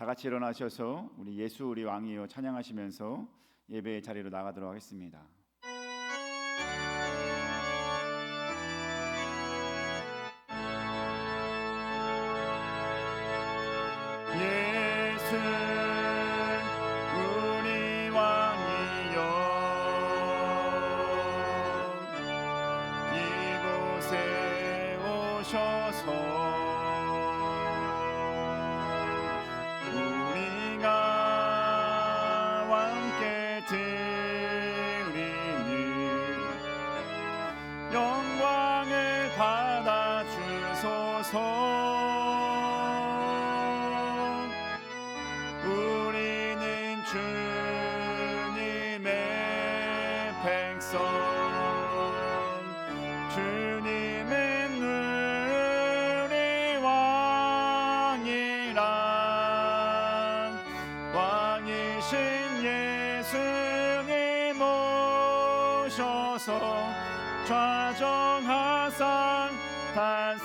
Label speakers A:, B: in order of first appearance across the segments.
A: 다 같이 일어나셔서 우리 예수 우리 왕이여 찬양하시면서 예배의 자리로 나가도록 하겠습니다. 예수 우리 왕이여 이곳에 오셔서 영광을 받아 주소서. 우리는 주님의 백성, 주님은 우리 왕이라. 왕이신 예수님 오셔서 좌정하사 다스리소서.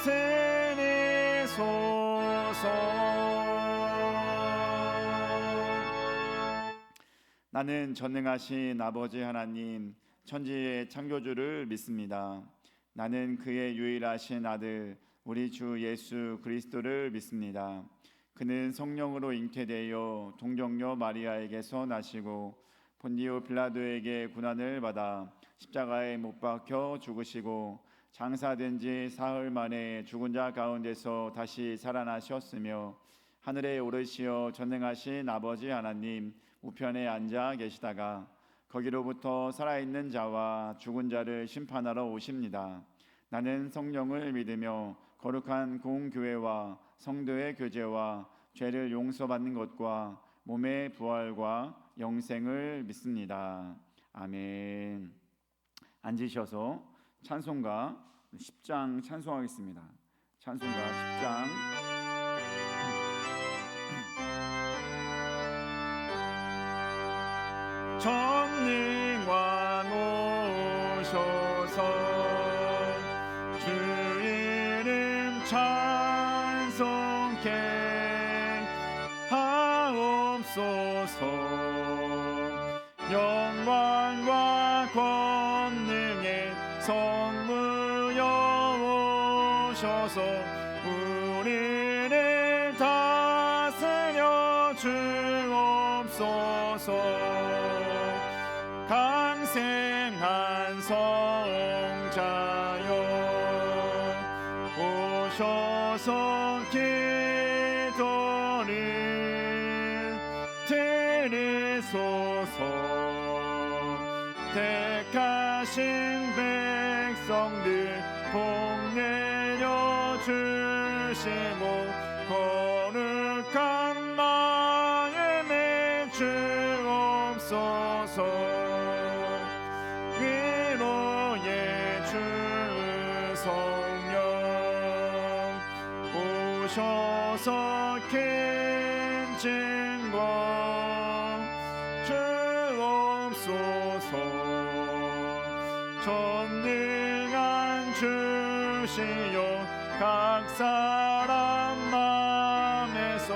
A: 나는 전능하신 아버지 하나님 천지의 창조주를 믿습니다. 나는 그의 유일하신 아들 우리 주 예수 그리스도를 믿습니다. 그는 성령으로 잉태되어 동정녀 마리아에게서 나시고 본디오 빌라도에게 고난을 받아 십자가에 못 박혀 죽으시고 장사된 지 사흘 만에 죽은 자 가운데서 다시 살아나셨으며 하늘에 오르시어 전능하신 아버지 하나님 우편에 앉아 계시다가 거기로부터 살아있는 자와 죽은 자를 심판하러 오십니다. 나는 성령을 믿으며 거룩한 공교회와 성도의 교제와 죄를 용서받는 것과 몸의 부활과 영생을 믿습니다. 아멘. 앉으셔서 찬송가 10장 찬송하겠습니다. 찬송가 10장 전능왕 오셔서 주 이름 찬송케 하옵소서. 영광과 권능의 성부여 오셔서 우리를 다스려 주옵소서. 강생한 성자여 오셔서 기도를 들으소서. 택하신 백성들 복 내려 주시고 거룩한 마음에 주옵소서. 위로의 주 성령 오셔서 큰 증거 주옵소서. 전능한 주시여 각 사람 마음에서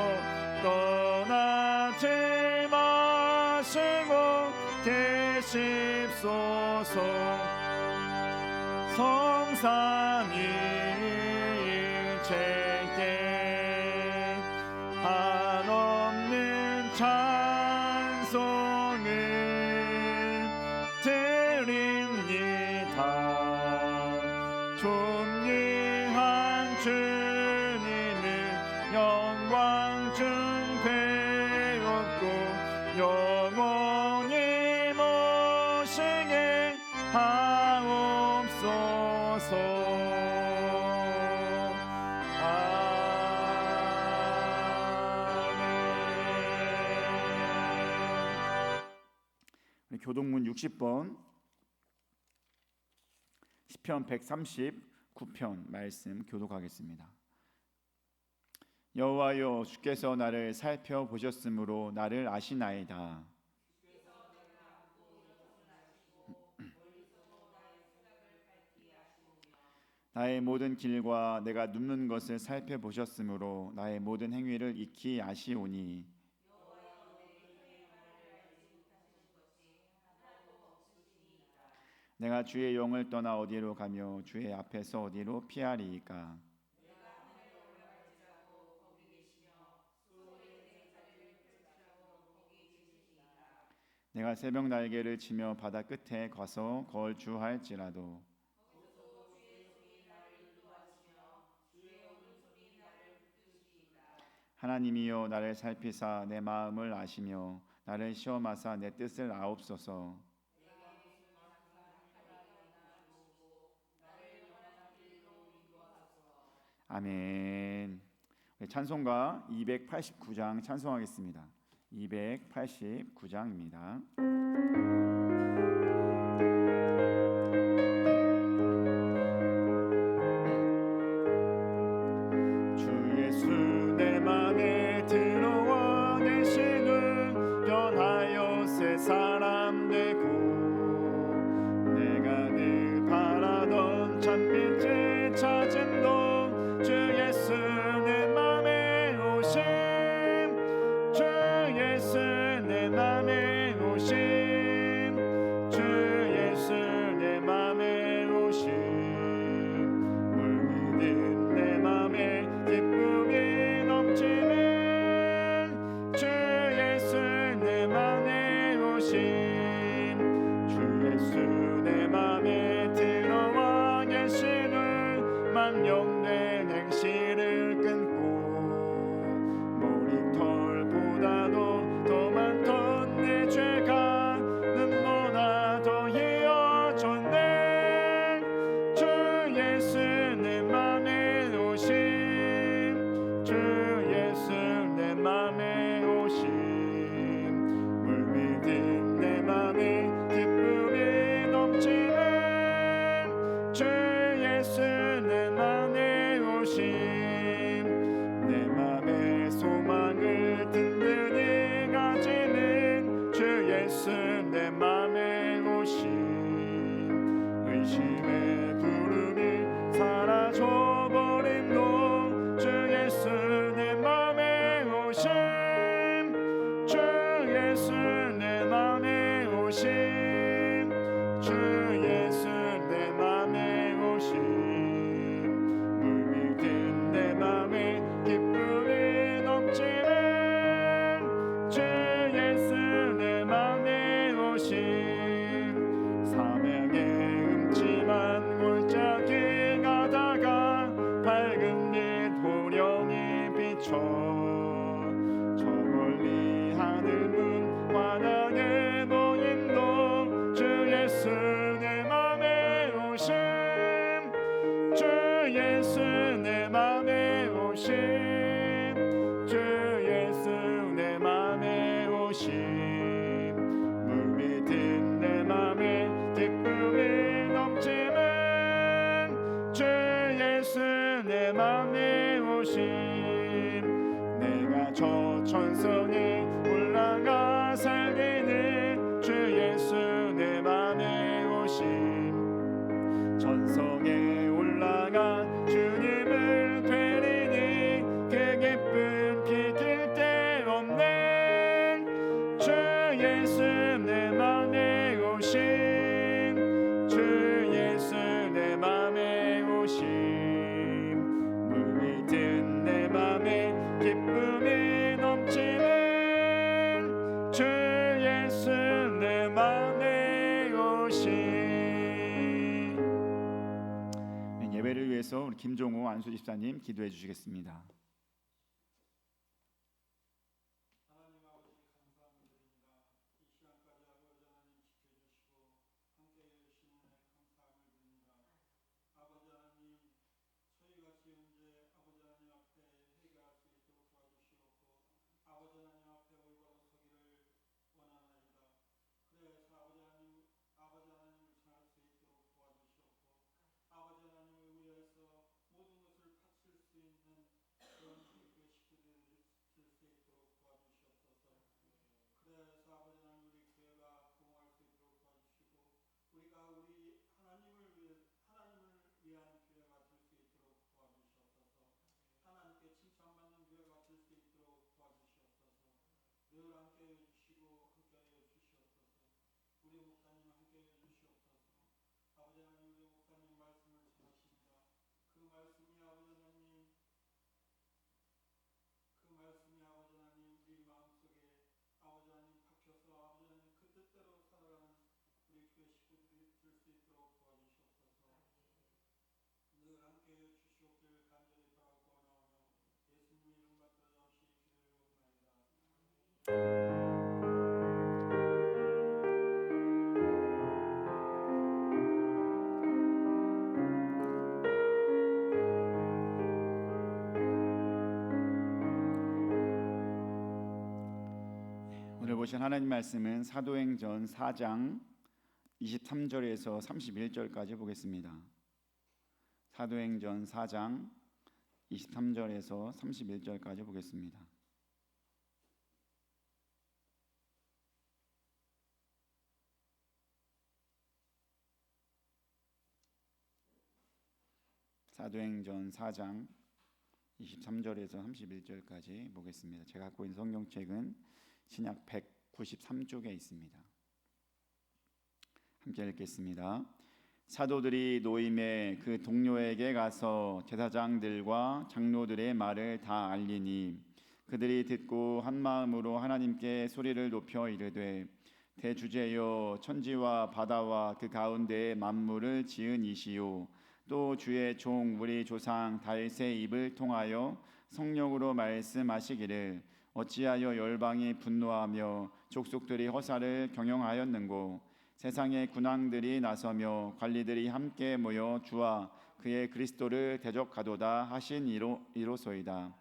A: 떠나지 마시고 계십소서. 성삼위 일체께 한없는 찬송을 드립니다. 존귀한 주님을 영광 중 배웠고 영원히 모시게 하옵소서. 아멘. 교동문 60번 시편 139편 말씀 교독하겠습니다. 여호와여 주께서 나를 살펴보셨으므로 나를 아시나이다. 나의 모든 길과 내가 눕는 것을 살펴보셨으므로 나의 모든 행위를 익히 아시오니 내가 주의 영을 떠나 어디로 가며 주의 앞에서 어디로 피하리이까. 내가 새벽 날개를 치며 바다 끝에 가서 거주할지라도 하나님이여 나를 살피사 내 마음을 아시며 나를 시험하사 내 뜻을 아옵소서. 아멘. 찬송가 289장 찬송하겠습니다. 289장입니다. 주 예수 내 맘에 들어와 계시는 변하여 새 사람 되고 내가 늘 바라던 참빛을 찾음도 주 예수 내 맘에 오심 주 예수 내 맘에 오심 주 예수 내 맘에 오심 물든 내 맘에 기쁨이 넘치는 주 예수 내 맘에 오심 주 예수 내 맘에 들어와 계시는 만영된 행실을 끊고 머리털보다도 더 많던 내 죄가 눈보다 더 희어졌네 주 예수 내 맘에 오심 주 예수 내 맘에 오심 물밀든 내 맘에 기쁨이 넘치는 주 예수 내 맘에 오심 내 맘에 소망을 든든히 가지는 주 예수 내 맘에 오심 의심의 구름이 사라져버림도 주 예수 내 맘에 오심 주 예수 내 맘에 오심 주 예수 내 맘에 오심 물밀든 내 맘에 기쁨이 넘치는 주 예수 내 맘에 오심 사명의 음침한 골짜기 가다가 밝은 빛 호령이 비춰 저 멀리 하늘 문 바닥에 모임도 주 예수 내 맘에 오심 주 예수 내 맘에 오심 주 예수 내 맘에 오심 물밀든 내 맘에 기쁨이 넘치는 주 예수 내 맘에 오심 내가 저 천성에 올라가 살기는 주 예수 내 맘에 오심 천성에 올라가 주님을 되리니 그 기쁨 비길 데 없네 주 예수 내 맘에 오심 주 예수 내 맘에 오심 물밀든 내 맘에 기쁨이 넘치는 주 예수 내 맘에 오심. 예배를 위해서 우리 김종호 안수 집사님 기도해 주시겠습니다. 오늘 보신 하나님 말씀은 사도행전 4장 23절에서 31절까지 보겠습니다. 사도행전 4장 23절에서 31절까지 보겠습니다. 사도행전 4장 23절에서 31절까지 보겠습니다. 제가 갖고 있는 성경책은 신약 193쪽에 있습니다. 함께 읽겠습니다. 사도들이 노임에 그 동료에게 가서 제사장들과 장로들의 말을 다 알리니 그들이 듣고 한 마음으로 하나님께 소리를 높여 이르되 대주제여 천지와 바다와 그 가운데의 만물을 지은 이시요 또 주의 종 우리 조상 다윗의 입을 통하여 성령으로 말씀하시기를 어찌하여 열방이 분노하며 족속들이 허사를 경영하였는고 세상의 군왕들이 나서며 관리들이 함께 모여 주와 그의 그리스도를 대적하도다 하신 이로소이다.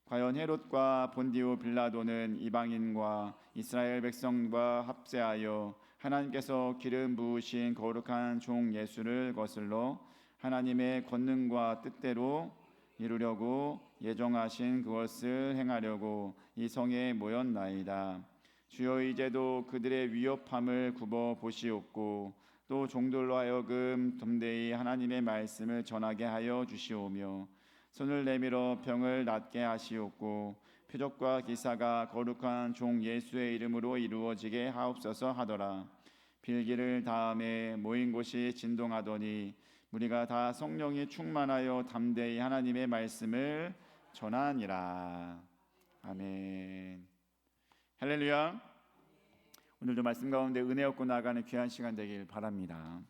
A: 과연 헤롯과 본디오 빌라도는 이방인과 이스라엘 백성과 합세하여 하나님께서 기름 부으신 거룩한 종 예수를 거슬러 하나님의 권능과 뜻대로 이루려고 예정하신 그것을 행하려고 이 성에 모였나이다. 주여 이제도 그들의 위협함을 굽어 보시옵고 또 종들로 하여금 담대히 하나님의 말씀을 전하게 하여 주시오며 손을 내밀어 병을 낫게 하시옵고 표적과 기사가 거룩한 종 예수의 이름으로 이루어지게 하옵소서 하더라. 빌기를 다음에 모인 곳이 진동하더니 우리가 다 성령이 충만하여 담대히 하나님의 말씀을 전하니라. 아멘. 할렐루야. 오늘도 말씀 가운데 은혜 얻고 나가는 귀한 시간 되길 바랍니다.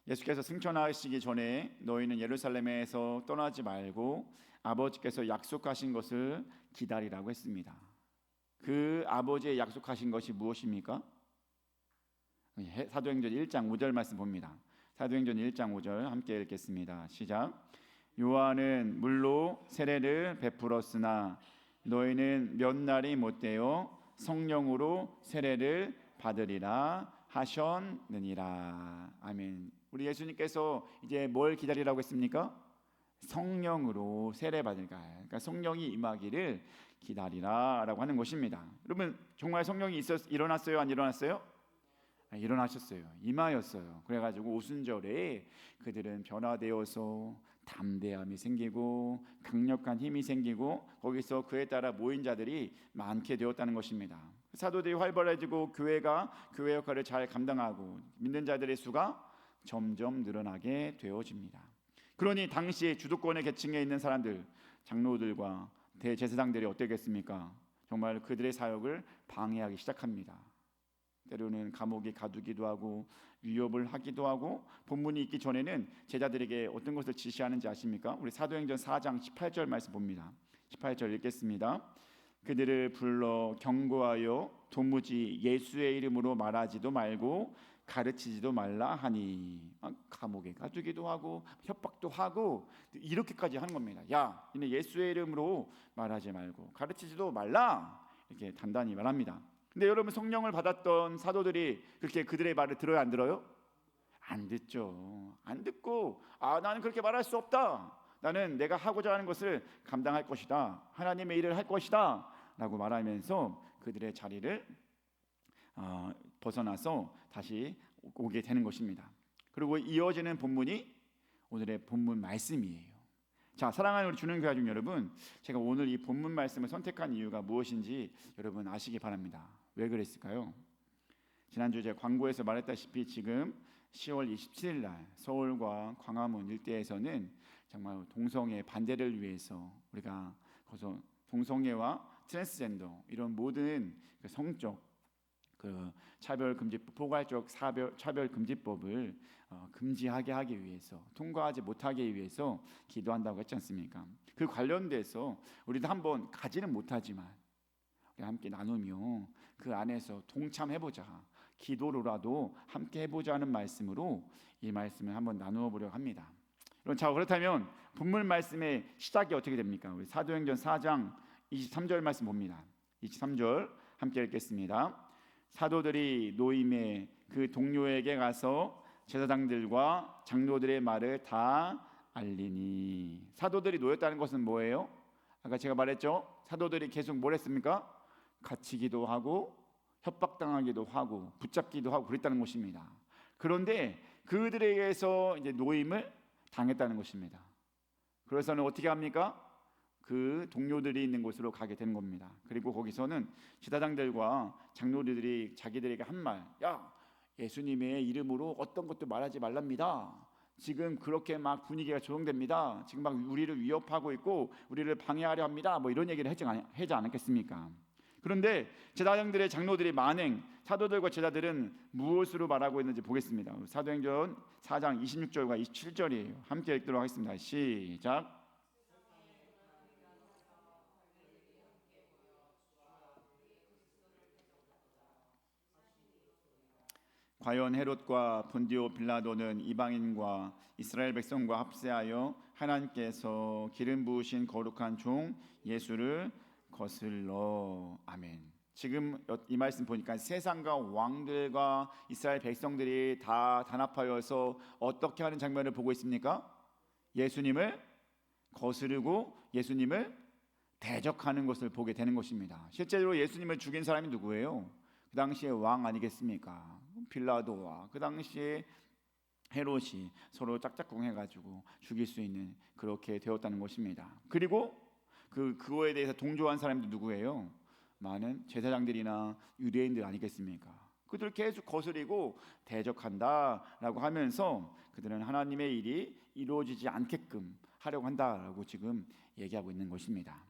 A: 예수께서 승천하시기 전에 너희는 예루살렘에서 떠나지 말고 아버지께서 약속하신 것을 기다리라고 했습니다. 그 아버지의 약속하신 것이 무엇입니까? 사도행전 1장 5절 말씀 봅니다. 사도행전 1장 5절 함께 읽겠습니다. 시작. 요한은 물로 세례를 베풀었으나 너희는 몇 날이 못되어 성령으로 세례를 받으리라 하셨느니라. 아멘. 우리 예수님께서 이제 뭘 기다리라고 했습니까? 성령으로 세례 받을까. 그러니까 성령이 임하기를 기다리라라고 하는 것입니다. 여러분 정말 성령이 일어났어요? 안 일어났어요? 일어나셨어요. 임하였어요. 그래가지고 오순절에 그들은 변화되어서 담대함이 생기고 강력한 힘이 생기고 거기서 그에 따라 모인 자들이 많게 되었다는 것입니다. 사도들이 활발해지고 교회가 교회 역할을 잘 감당하고 믿는 자들의 수가 점점 늘어나게 되어집니다. 그러니 당시 주도권의 계층에 있는 사람들, 장로들과 대제사장들이 어땠겠습니까? 정말 그들의 사역을 방해하기 시작합니다. 때로는 감옥에 가두기도 하고 위협을 하기도 하고 본문이 있기 전에는 제자들에게 어떤 것을 지시하는지 아십니까? 우리 사도행전 4장 18절 말씀 봅니다. 18절 읽겠습니다. 그들을 불러 경고하여 도무지 예수의 이름으로 말하지도 말고 가르치지도 말라 하니 감옥에 가두기도 하고 협박도 하고 이렇게까지 하는 겁니다. 야, 너네 예수의 이름으로 말하지 말고 가르치지도 말라 이렇게 단단히 말합니다. 근데 여러분 성령을 받았던 사도들이 그렇게 그들의 말을 들어요, 안 들어요? 안 듣죠. 안 듣고 나는 그렇게 말할 수 없다. 나는 내가 하고자 하는 것을 감당할 것이다. 하나님의 일을 할 것이다 라고 말하면서 그들의 자리를 벗어나서 다시 오게 되는 것입니다. 그리고 이어지는 본문이 오늘의 본문 말씀이에요. 자, 사랑하는 우리 주는 교회 중 여러분, 제가 오늘 이 본문 말씀을 선택한 이유가 무엇인지 여러분 아시기 바랍니다. 왜 그랬을까요? 지난주 제가 광고에서 말했다시피 지금 10월 27일 날 서울과 광화문 일대에서는 정말 동성애 반대를 위해서 우리가 거기서 동성애와 트랜스젠더 이런 모든 그 성적 그 차별금지법, 포괄적 차별금지법을 금지하게 하기 위해서, 통과하지 못하게 위해서 기도한다고 했지 않습니까? 그 관련돼서 우리도 한번 가지는 못하지만 우리 함께 나누며 그 안에서 동참해보자, 기도로라도 함께 해보자 하는 말씀으로 이 말씀을 한번 나누어 보려고 합니다. 자, 그렇다면 본문 말씀의 시작이 어떻게 됩니까? 우리 사도행전 4장 23절 말씀 봅니다. 23절 함께 읽겠습니다. 사도들이 노임에 그 동료에게 가서 제사장들과 장로들의 말을 다 알리니. 사도들이 놓였다는 것은 뭐예요? 아까 제가 말했죠. 사도들이 계속 뭘 했습니까? 갇히기도 하고 협박당하기도 하고 붙잡기도 하고 그랬다는 것입니다. 그런데 그들에게서 이제 노임을 당했다는 것입니다. 그래서는 어떻게 합니까? 그 동료들이 있는 곳으로 가게 되는 겁니다. 그리고 거기서는 제사장들과 장로들이 자기들에게 한 말, 야, 예수님의 이름으로 어떤 것도 말하지 말랍니다. 지금 그렇게 막 분위기가 조성됩니다. 지금 막 우리를 위협하고 있고 우리를 방해하려 합니다. 뭐 이런 얘기를 하지 않았겠습니까? 그런데 제사장들의 장로들이 만행, 사도들과 제자들은 무엇으로 말하고 있는지 보겠습니다. 사도행전 4장 26절과 27절이에요. 함께 읽도록 하겠습니다. 시작. 과연 헤롯과 본디오 빌라도는 이방인과 이스라엘 백성과 합세하여 하나님께서 기름 부으신 거룩한 종 예수를 거슬러. 아멘. 지금 이 말씀 보니까 세상과 왕들과 이스라엘 백성들이 다 단합하여서 어떻게 하는 장면을 보고 있습니까? 예수님을 거스르고 예수님을 대적하는 것을 보게 되는 것입니다. 실제로 예수님을 죽인 사람이 누구예요? 그 당시에 왕 아니겠습니까? 빌라도와 그 당시에 헤롯이 서로 짝짝꿍해가지고 죽일 수 있는 그렇게 되었다는 것입니다. 그리고 그거에 대해서 동조한 사람도 누구예요? 많은 제사장들이나 유대인들 아니겠습니까? 그들을 계속 거스리고 대적한다라고 하면서 그들은 하나님의 일이 이루어지지 않게끔 하려고 한다라고 지금 얘기하고 있는 것입니다.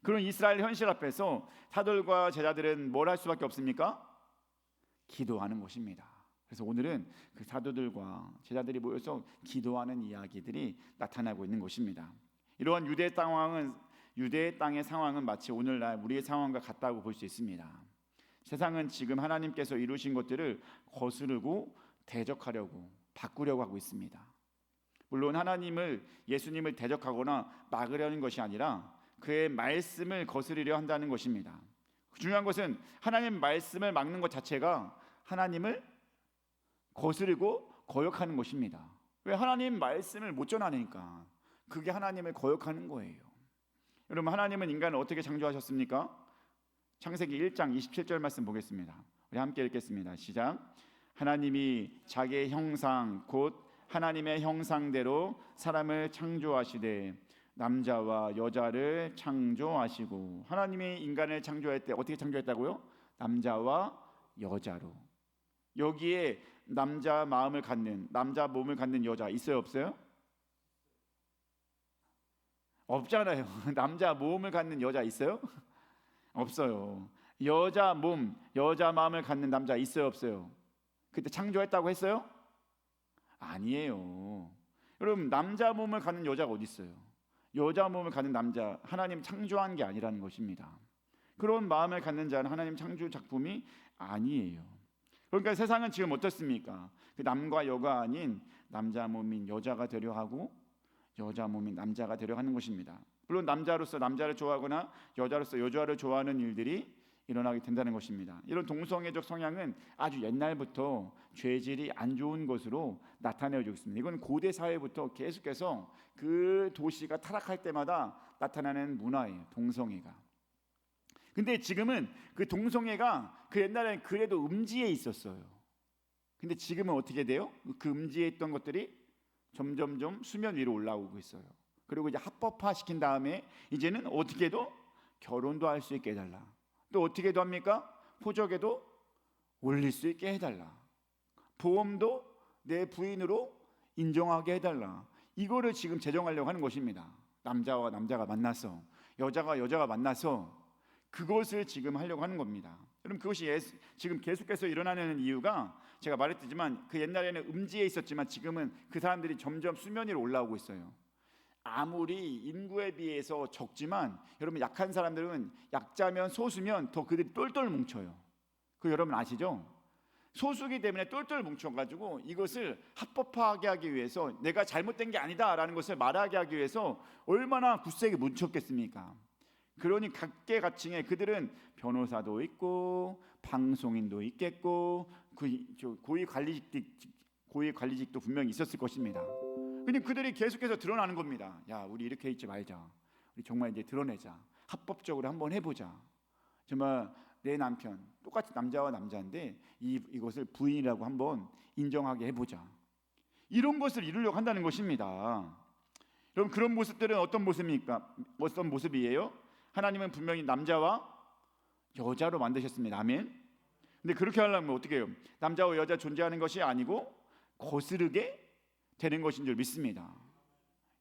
A: 그런 이스라엘 현실 앞에서 사도들과 제자들은 뭘 할 수밖에 없습니까? 기도하는 것입니다. 그래서 오늘은 그 사도들과 제자들이 모여서 기도하는 이야기들이 나타나고 있는 것입니다. 이러한 유대 땅의 상황은 마치 오늘날 우리의 상황과 같다고 볼 수 있습니다. 세상은 지금 하나님께서 이루신 것들을 거스르고 대적하려고 바꾸려고 하고 있습니다. 물론 예수님을 대적하거나 막으려는 것이 아니라 그의 말씀을 거스르려 한다는 것입니다. 중요한 것은 하나님 말씀을 막는 것 자체가 하나님을 거스르고 거역하는 것입니다. 왜? 하나님 말씀을 못 전하니까. 그게 하나님을 거역하는 거예요. 여러분, 하나님은 인간을 어떻게 창조하셨습니까? 창세기 1장 27절 말씀 보겠습니다. 우리 함께 읽겠습니다. 시작. 하나님이 자기의 형상 곧 하나님의 형상대로 사람을 창조하시되 남자와 여자를 창조하시고. 하나님이 인간을 창조할 때 어떻게 창조했다고요? 남자와 여자로. 여기에 남자 마음을 갖는, 남자 몸을 갖는 여자 있어요, 없어요? 없잖아요. 남자 몸을 갖는 여자 있어요? 없어요. 여자 몸, 여자 마음을 갖는 남자 있어요, 없어요? 그때 창조했다고 했어요? 아니에요. 여러분, 남자 몸을 갖는 여자가 어디 있어요? 여자 몸을 갖는 남자, 하나님 창조한 게 아니라는 것입니다. 그런 마음을 갖는 자는 하나님 창조 작품이 아니에요. 그러니까 세상은 지금 어떻습니까? 그 남과 여가 아닌 남자 몸인 여자가 되려 하고 여자 몸인 남자가 되려 하는 것입니다. 물론 남자로서 남자를 좋아하거나 여자로서 여자를 좋아하는 일들이 일어나게 된다는 것입니다. 이런 동성애적 성향은 아주 옛날부터 죄질이 안 좋은 것으로 나타내어지고 있습니다. 이건 고대 사회부터 계속해서 그 도시가 타락할 때마다 나타나는 문화예요, 동성애가. 근데 지금은 그 동성애가 그 옛날에는 그래도 음지에 있었어요. 근데 지금은 어떻게 돼요? 그 음지에 있던 것들이 점점점 수면 위로 올라오고 있어요. 그리고 이제 합법화 시킨 다음에 이제는 어떻게도 결혼도 할 수 있게 해달라. 또 어떻게도 합니까? 호적에도 올릴 수 있게 해달라. 보험도 내 부인으로 인정하게 해달라. 이거를 지금 제정하려고 하는 것입니다. 남자와 남자가 만나서, 여자가 여자가 만나서 그것을 지금 하려고 하는 겁니다. 여러분, 그것이 지금 계속해서 일어나는 이유가 제가 말했지만 그 옛날에는 음지에 있었지만 지금은 그 사람들이 점점 수면 위로 올라오고 있어요. 아무리 인구에 비해서 적지만 여러분, 약한 사람들은 약자면 소수면 더 그들이 똘똘 뭉쳐요. 그 여러분 아시죠? 소수기 때문에 똘똘 뭉쳐가지고 이것을 합법화하게 하기 위해서, 내가 잘못된 게 아니다라는 것을 말하게 하기 위해서 얼마나 굳세게 뭉쳤겠습니까? 그러니 각계각층에 그들은 변호사도 있고 방송인도 있겠고 고위 관리직도 분명히 있었을 것입니다. 근데 그들이 계속해서 드러나는 겁니다. 야, 우리 이렇게 있지 말자. 우리 정말 이제 드러내자. 합법적으로 한번 해보자. 정말 내 남편, 똑같이 남자와 남자인데 이것을 부인이라고 한번 인정하게 해보자. 이런 것을 이루려고 한다는 것입니다. 여러분, 그런 모습들은 어떤 모습입니까? 어떤 모습이에요? 하나님은 분명히 남자와 여자로 만드셨습니다. 아멘. 근데 그렇게 하려면 어떻게 해요? 남자와 여자 존재하는 것이 아니고 거스르게 되는 것인 줄 믿습니다.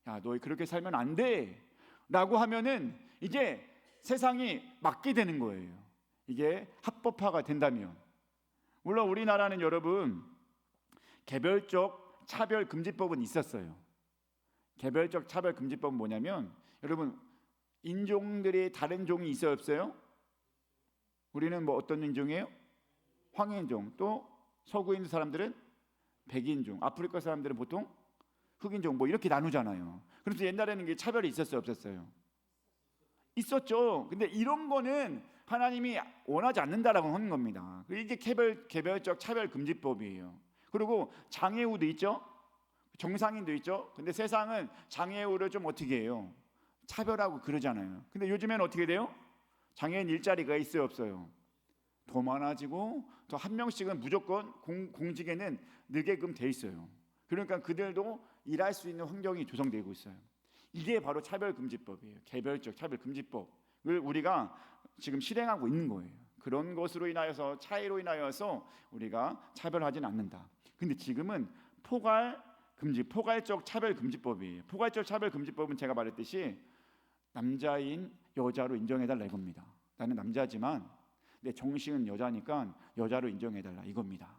A: 야, 너 그렇게 살면 안 돼 라고 하면은 이제 세상이 맞게 되는 거예요. 이게 합법화가 된다면. 물론 우리나라는 여러분 개별적 차별금지법은 있었어요. 개별적 차별금지법은 뭐냐면, 여러분, 인종들이 다른 종이 있어요, 없어요? 우리는 뭐 어떤 인종이에요? 황인종. 또 서구인 사람들은 백인종, 아프리카 사람들은 보통 흑인종, 뭐 이렇게 나누잖아요. 그래서 옛날에는 이게 차별이 있었어요, 없었어요? 있었죠. 근데 이런 거는 하나님이 원하지 않는다라고 하는 겁니다. 이게 개별적 차별금지법이에요. 그리고 장애우도 있죠, 정상인도 있죠. 근데 세상은 장애우를 좀 어떻게 해요? 차별하고 그러잖아요. 근데 요즘에는 어떻게 돼요? 장애인 일자리가 있어요, 없어요? 더 많아지고 더 한 명씩은 무조건 공직에는 늘게끔 돼 있어요. 그러니까 그들도 일할 수 있는 환경이 조성되고 있어요. 이게 바로 차별금지법이에요. 개별적 차별금지법을 우리가 지금 실행하고 있는 거예요. 그런 것으로 인하여서, 차이로 인하여서 우리가 차별하지는 않는다. 근데 지금은 포괄적 차별금지법이에요. 포괄적 차별금지법은 제가 말했듯이 남자인 여자로 인정해달라 이겁니다. 나는 남자지만 내 정신은 여자니까 여자로 인정해달라 이겁니다.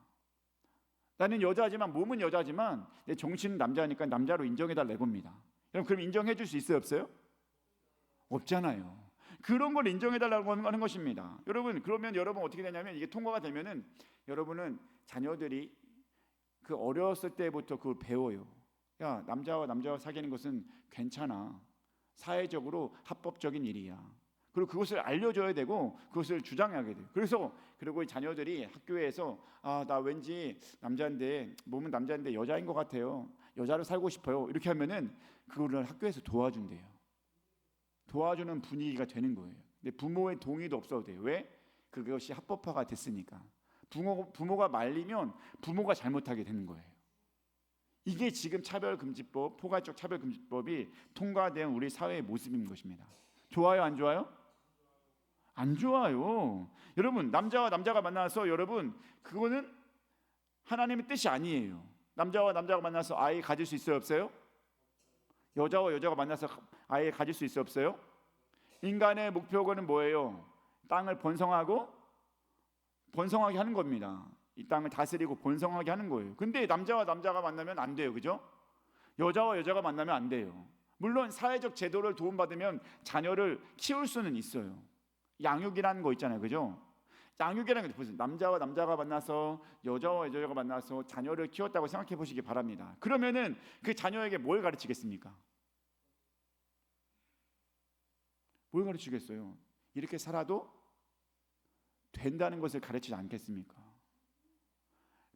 A: 나는 여자지만 몸은 여자지만 내 정신은 남자니까 남자로 인정해달라 이겁니다. 여러분, 그럼 인정해줄 수 있어요, 없어요? 없잖아요. 그런 걸 인정해달라고 하는 것입니다. 여러분, 그러면 여러분 어떻게 되냐면, 이게 통과가 되면은 여러분은 자녀들이 그 어렸을 때부터 그걸 배워요. 야, 남자와 사귀는 것은 괜찮아. 사회적으로 합법적인 일이야. 그리고 그것을 알려줘야 되고 그것을 주장하게 돼요. 그리고 자녀들이 학교에서 나 왠지 남자인데, 몸은 남자인데 여자인 것 같아요. 여자로 살고 싶어요. 이렇게 하면은 그거를 학교에서 도와준대요. 도와주는 분위기가 되는 거예요. 근데 부모의 동의도 없어도 돼요. 왜? 그것이 합법화가 됐으니까. 부모가 말리면 부모가 잘못하게 되는 거예요. 이게 지금 포괄적 차별금지법이 통과된 우리 사회의 모습인 것입니다. 좋아요, 안 좋아요? 안 좋아요. 여러분, 남자와 남자가 만나서, 여러분, 그거는 하나님의 뜻이 아니에요. 남자와 남자가 만나서 아이 가질 수 있어요, 없어요? 여자와 여자가 만나서 아이 가질 수 있어요, 없어요? 인간의 목표는 뭐예요? 땅을 번성하게 하는 겁니다. 이 땅을 다스리고 번성하게 하는 거예요. 근데 남자와 남자가 만나면 안 돼요, 그죠? 여자와 여자가 만나면 안 돼요. 물론 사회적 제도를 도움받으면 자녀를 키울 수는 있어요. 양육이라는 거 있잖아요, 그죠? 양육이라는 게 보세요. 남자와 남자가 만나서 여자와 여자가 만나서 자녀를 키웠다고 생각해 보시기 바랍니다. 그러면은 그 자녀에게 뭘 가르치겠습니까? 뭘 가르치겠어요? 이렇게 살아도 된다는 것을 가르치지 않겠습니까?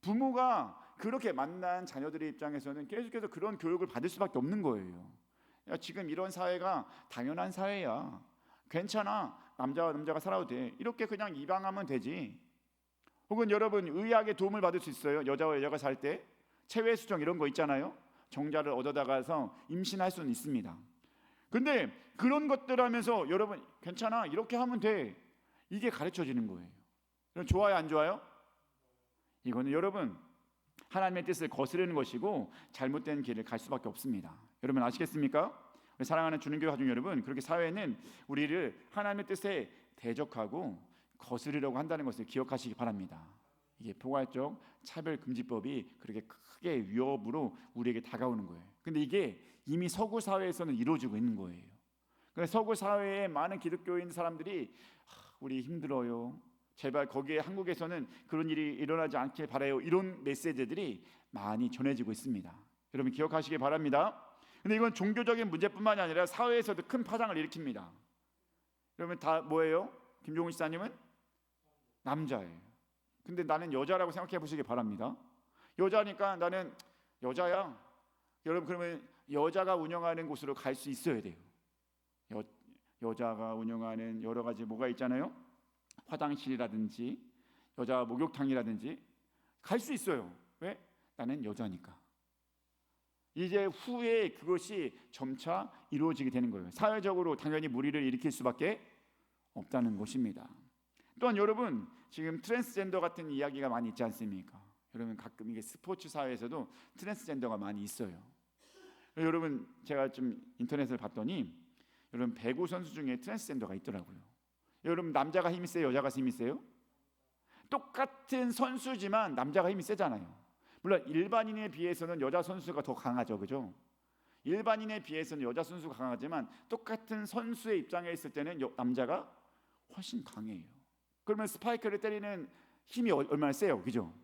A: 부모가 그렇게 만난 자녀들의 입장에서는 계속해서 그런 교육을 받을 수밖에 없는 거예요. 야, 지금 이런 사회가 당연한 사회야. 괜찮아. 남자와 남자가 살아도 돼. 이렇게 그냥 입양하면 되지. 혹은 여러분, 의학의 도움을 받을 수 있어요. 여자와 여자가 살 때 체외 수정 이런 거 있잖아요. 정자를 얻어다가서 임신할 수는 있습니다. 근데 그런 것들 하면서 여러분 괜찮아, 이렇게 하면 돼, 이게 가르쳐지는 거예요. 여러분 좋아요, 안 좋아요? 이거는 여러분 하나님의 뜻을 거스르는 것이고 잘못된 길을 갈 수밖에 없습니다. 여러분 아시겠습니까? 사랑하는 주님교회 가족 여러분, 그렇게 사회는 우리를 하나님의 뜻에 대적하고 거스르려고 한다는 것을 기억하시기 바랍니다. 이게 포괄적 차별금지법이 그렇게 크게 위협으로 우리에게 다가오는 거예요. 근데 이게 이미 서구 사회에서는 이루어지고 있는 거예요. 그래서 서구 사회의 많은 기독교인 사람들이 우리 힘들어요, 제발 거기에 한국에서는 그런 일이 일어나지 않길 바라요, 이런 메시지들이 많이 전해지고 있습니다. 여러분 기억하시기 바랍니다. 근데 이건 종교적인 문제뿐만이 아니라 사회에서도 큰 파장을 일으킵니다. 여러분 다 뭐예요? 김종훈 씨사님은 남자예요. 근데 나는 여자라고 생각해 보시기 바랍니다. 여자니까 나는 여자야. 여러분 그러면 여자가 운영하는 곳으로 갈 수 있어야 돼요. 여자가 운영하는 여러 가지 뭐가 있잖아요. 화장실이라든지 여자 목욕탕이라든지 갈 수 있어요. 왜? 나는 여자니까. 이제 후에 그것이 점차 이루어지게 되는 거예요. 사회적으로 당연히 무리를 일으킬 수밖에 없다는 것입니다. 또한 여러분 지금 트랜스젠더 같은 이야기가 많이 있지 않습니까? 여러분 가끔 이게 스포츠 사회에서도 트랜스젠더가 많이 있어요. 여러분 제가 좀 인터넷을 봤더니 여러분 배구 선수 중에 트랜스젠더가 있더라고요. 여러분 남자가 힘이 세요, 여자가 힘이 세요? 똑같은 선수지만 남자가 힘이 세잖아요. 물론 일반인에 비해서는 여자 선수가 더 강하죠, 그죠? 일반인에 비해서는 여자 선수가 강하지만 똑같은 선수의 입장에 있을 때는 남자가 훨씬 강해요. 그러면 스파이크를 때리는 힘이 얼마나 세요, 그죠?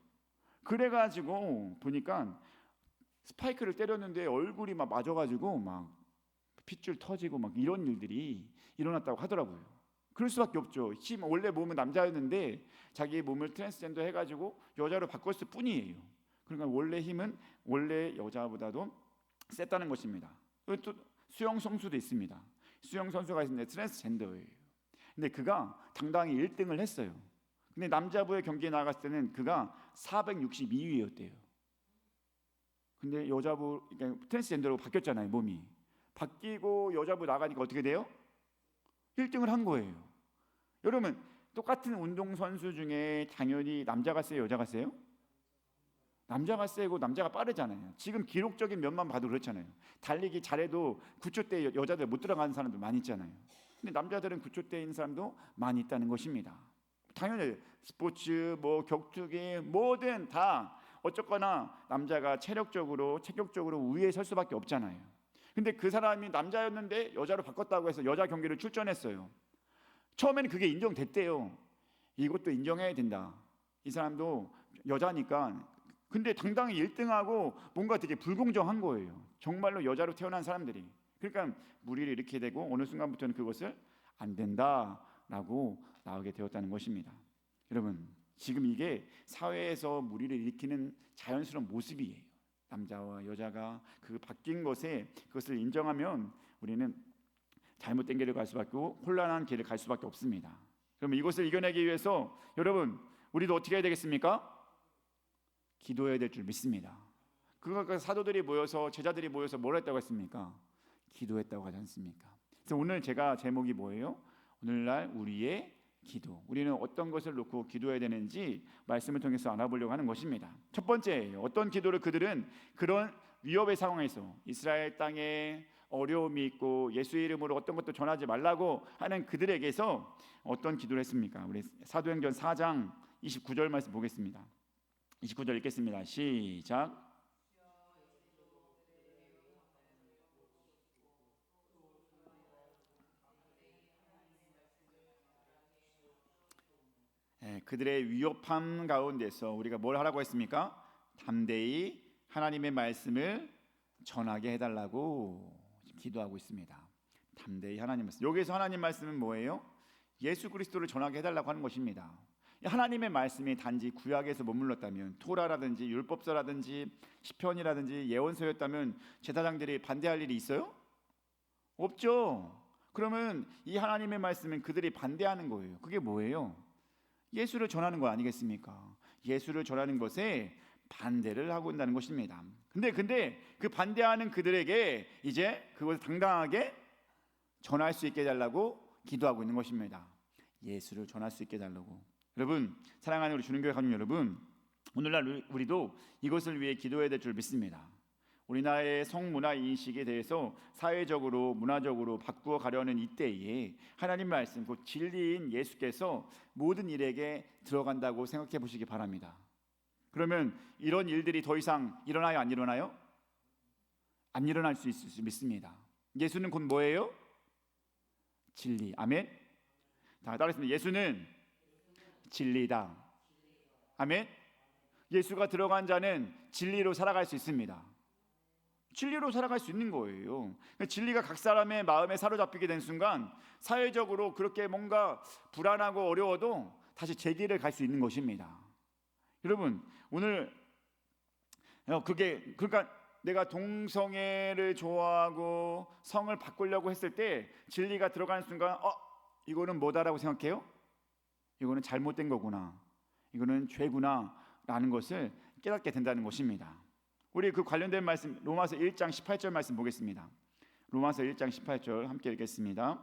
A: 그래가지고 보니까 스파이크를 때렸는데 얼굴이 막 맞아가지고 막 핏줄 터지고 막 이런 일들이 일어났다고 하더라고요. 그럴 수밖에 없죠. 원래 몸은 남자였는데 자기 몸을 트랜스젠더 해가지고 여자로 바꿨을 뿐이에요. 그러니까 원래 힘은 원래 여자보다도 셌다는 것입니다. 또 수영 선수도 있습니다. 수영 선수가 있는데 트랜스젠더예요. 근데 그가 당당히 1등을 했어요. 근데 남자부의 경기에 나갔을 때는 그가 462위였대요. 근데 여자부, 그러니까 트랜스젠더로 바뀌었잖아요. 몸이 바뀌고 여자부 나가니까 어떻게 돼요? 1등을 한 거예요. 여러분 똑같은 운동선수 중에 당연히 남자가 세요, 여자가 세요? 남자가 세고 남자가 빠르잖아요. 지금 기록적인 면만 봐도 그렇잖아요. 달리기 잘해도 9초대 여자들 못 들어가는 사람도 많이 있잖아요. 근데 남자들은 9초대인 사람도 많이 있다는 것입니다. 당연히 스포츠, 뭐 격투기, 뭐든 다 어쨌거나 남자가 체력적으로 체격적으로 우위에 설 수밖에 없잖아요. 근데 그 사람이 남자였는데 여자로 바꿨다고 해서 여자 경기를 출전했어요. 처음에는 그게 인정됐대요. 이것도 인정해야 된다. 이 사람도 여자니까. 근데 당당히 1등하고 뭔가 되게 불공정한 거예요. 정말로 여자로 태어난 사람들이. 그러니까 무리를 일으키게 되고 어느 순간부터는 그것을 안 된다라고 나오게 되었다는 것입니다. 여러분 지금 이게 사회에서 무리를 일으키는 자연스러운 모습이에요. 남자와 여자가 그 바뀐 것에 그것을 인정하면 우리는 잘못된 길을 갈 수밖에 없고 혼란한 길을 갈 수밖에 없습니다. 그러면 이것을 이겨내기 위해서 여러분 우리도 어떻게 해야 되겠습니까? 기도해야 될 줄 믿습니다. 그 사도들이 모여서 제자들이 모여서 뭘 했다고 했습니까? 기도했다고 하지 않습니까? 그래서 오늘 제가 제목이 뭐예요? 오늘날 우리의 기도. 우리는 어떤 것을 놓고 기도해야 되는지 말씀을 통해서 알아보려고 하는 것입니다. 첫 번째, 어떤 기도를 그들은 그런 위협의 상황에서 이스라엘 땅에 어려움이 있고 예수의 이름으로 어떤 것도 전하지 말라고 하는 그들에게서 어떤 기도를 했습니까? 우리 사도행전 4장 29절 말씀 보겠습니다. 29절 읽겠습니다. 시작. 그들의 위협함 가운데서 우리가 뭘 하라고 했습니까? 담대히 하나님의 말씀을 전하게 해달라고 기도하고 있습니다. 담대히 하나님 말씀. 여기서 하나님 말씀은 뭐예요? 예수 그리스도를 전하게 해달라고 하는 것입니다. 하나님의 말씀이 단지 구약에서 머물렀다면, 토라라든지 율법서라든지 시편이라든지 예언서였다면 제사장들이 반대할 일이 있어요? 없죠. 그러면 이 하나님의 말씀은 그들이 반대하는 거예요. 그게 뭐예요? 예수를 전하는 거 아니겠습니까? 예수를 전하는 것에 반대를 하고 있다는 것입니다. 근데 그 반대하는 그들에게 이제 그것을 당당하게 전할 수 있게 해달라고 기도하고 있는 것입니다. 예수를 전할 수 있게 해달라고. 여러분, 사랑하는 우리 주님교회 가족 여러분, 오늘날 우리도 이것을 위해 기도해야 될 줄 믿습니다. 우리나라의 성문화 인식에 대해서 사회적으로 문화적으로 바꾸어 가려는 이때에 하나님 말씀, 곧 진리인 예수께서 모든 일에게 들어간다고 생각해 보시기 바랍니다. 그러면 이런 일들이 더 이상 일어나요, 안 일어나요? 안 일어날 수 있을 수 믿습니다. 예수는 곧 뭐예요? 진리. 아멘. 다 따라했습니다. 예수는 진리다. 아멘. 예수가 들어간 자는 진리로 살아갈 수 있습니다. 진리로 살아갈 수 있는 거예요. 진리가 각 사람의 마음에 사로잡히게 된 순간 사회적으로 그렇게 뭔가 불안하고 어려워도 다시 제 길을 갈 수 있는 것입니다. 여러분, 오늘 그러니까 내가 동성애를 좋아하고 성을 바꾸려고 했을 때 진리가 들어가는 순간 이거는 뭐다라고 생각해요? 이거는 잘못된 거구나, 이거는 죄구나 라는 것을 깨닫게 된다는 것입니다. 우리 그 관련된 말씀 로마서 1장 18절 말씀 보겠습니다. 로마서 1장 18절 함께 읽겠습니다.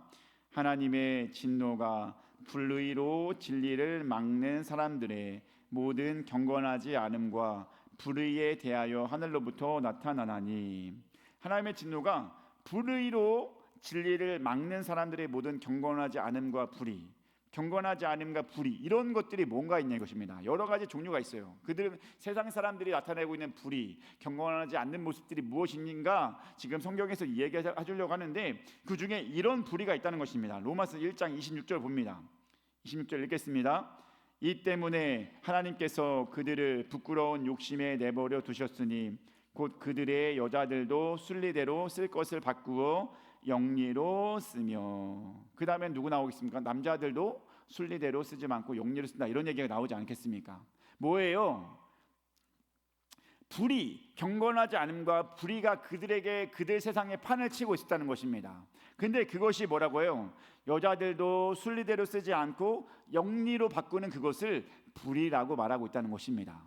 A: 하나님의 진노가 불의로 진리를 막는 사람들의 모든 경건하지 않음과 불의에 대하여 하늘로부터 나타나나니, 하나님의 진노가 불의로 진리를 막는 사람들의 모든 경건하지 않음과 불의, 경건하지 않음과 불의, 이런 것들이 뭔가 있냐 이것입니다. 여러 가지 종류가 있어요. 그들은 세상 사람들이 나타내고 있는 불의, 경건하지 않는 모습들이 무엇인가 지금 성경에서 이야기해 주려고 하는데, 그 중에 이런 불의가 있다는 것입니다. 로마서 1장 26절 봅니다. 26절 읽겠습니다. 이 때문에 하나님께서 그들을 부끄러운 욕심에 내버려 두셨으니 곧 그들의 여자들도 순리대로 쓸 것을 바꾸어 영리로 쓰며. 그 다음에 누구 나오겠습니까? 남자들도 순리대로 쓰지 않고 영리로 쓴다, 이런 얘기가 나오지 않겠습니까? 뭐예요? 불의, 경건하지 않음과 불의가 그들 세상에 판을 치고 있었다는 것입니다. 근데 그것이 뭐라고 해요? 여자들도 순리대로 쓰지 않고 영리로 바꾸는 그것을 불의라고 말하고 있다는 것입니다.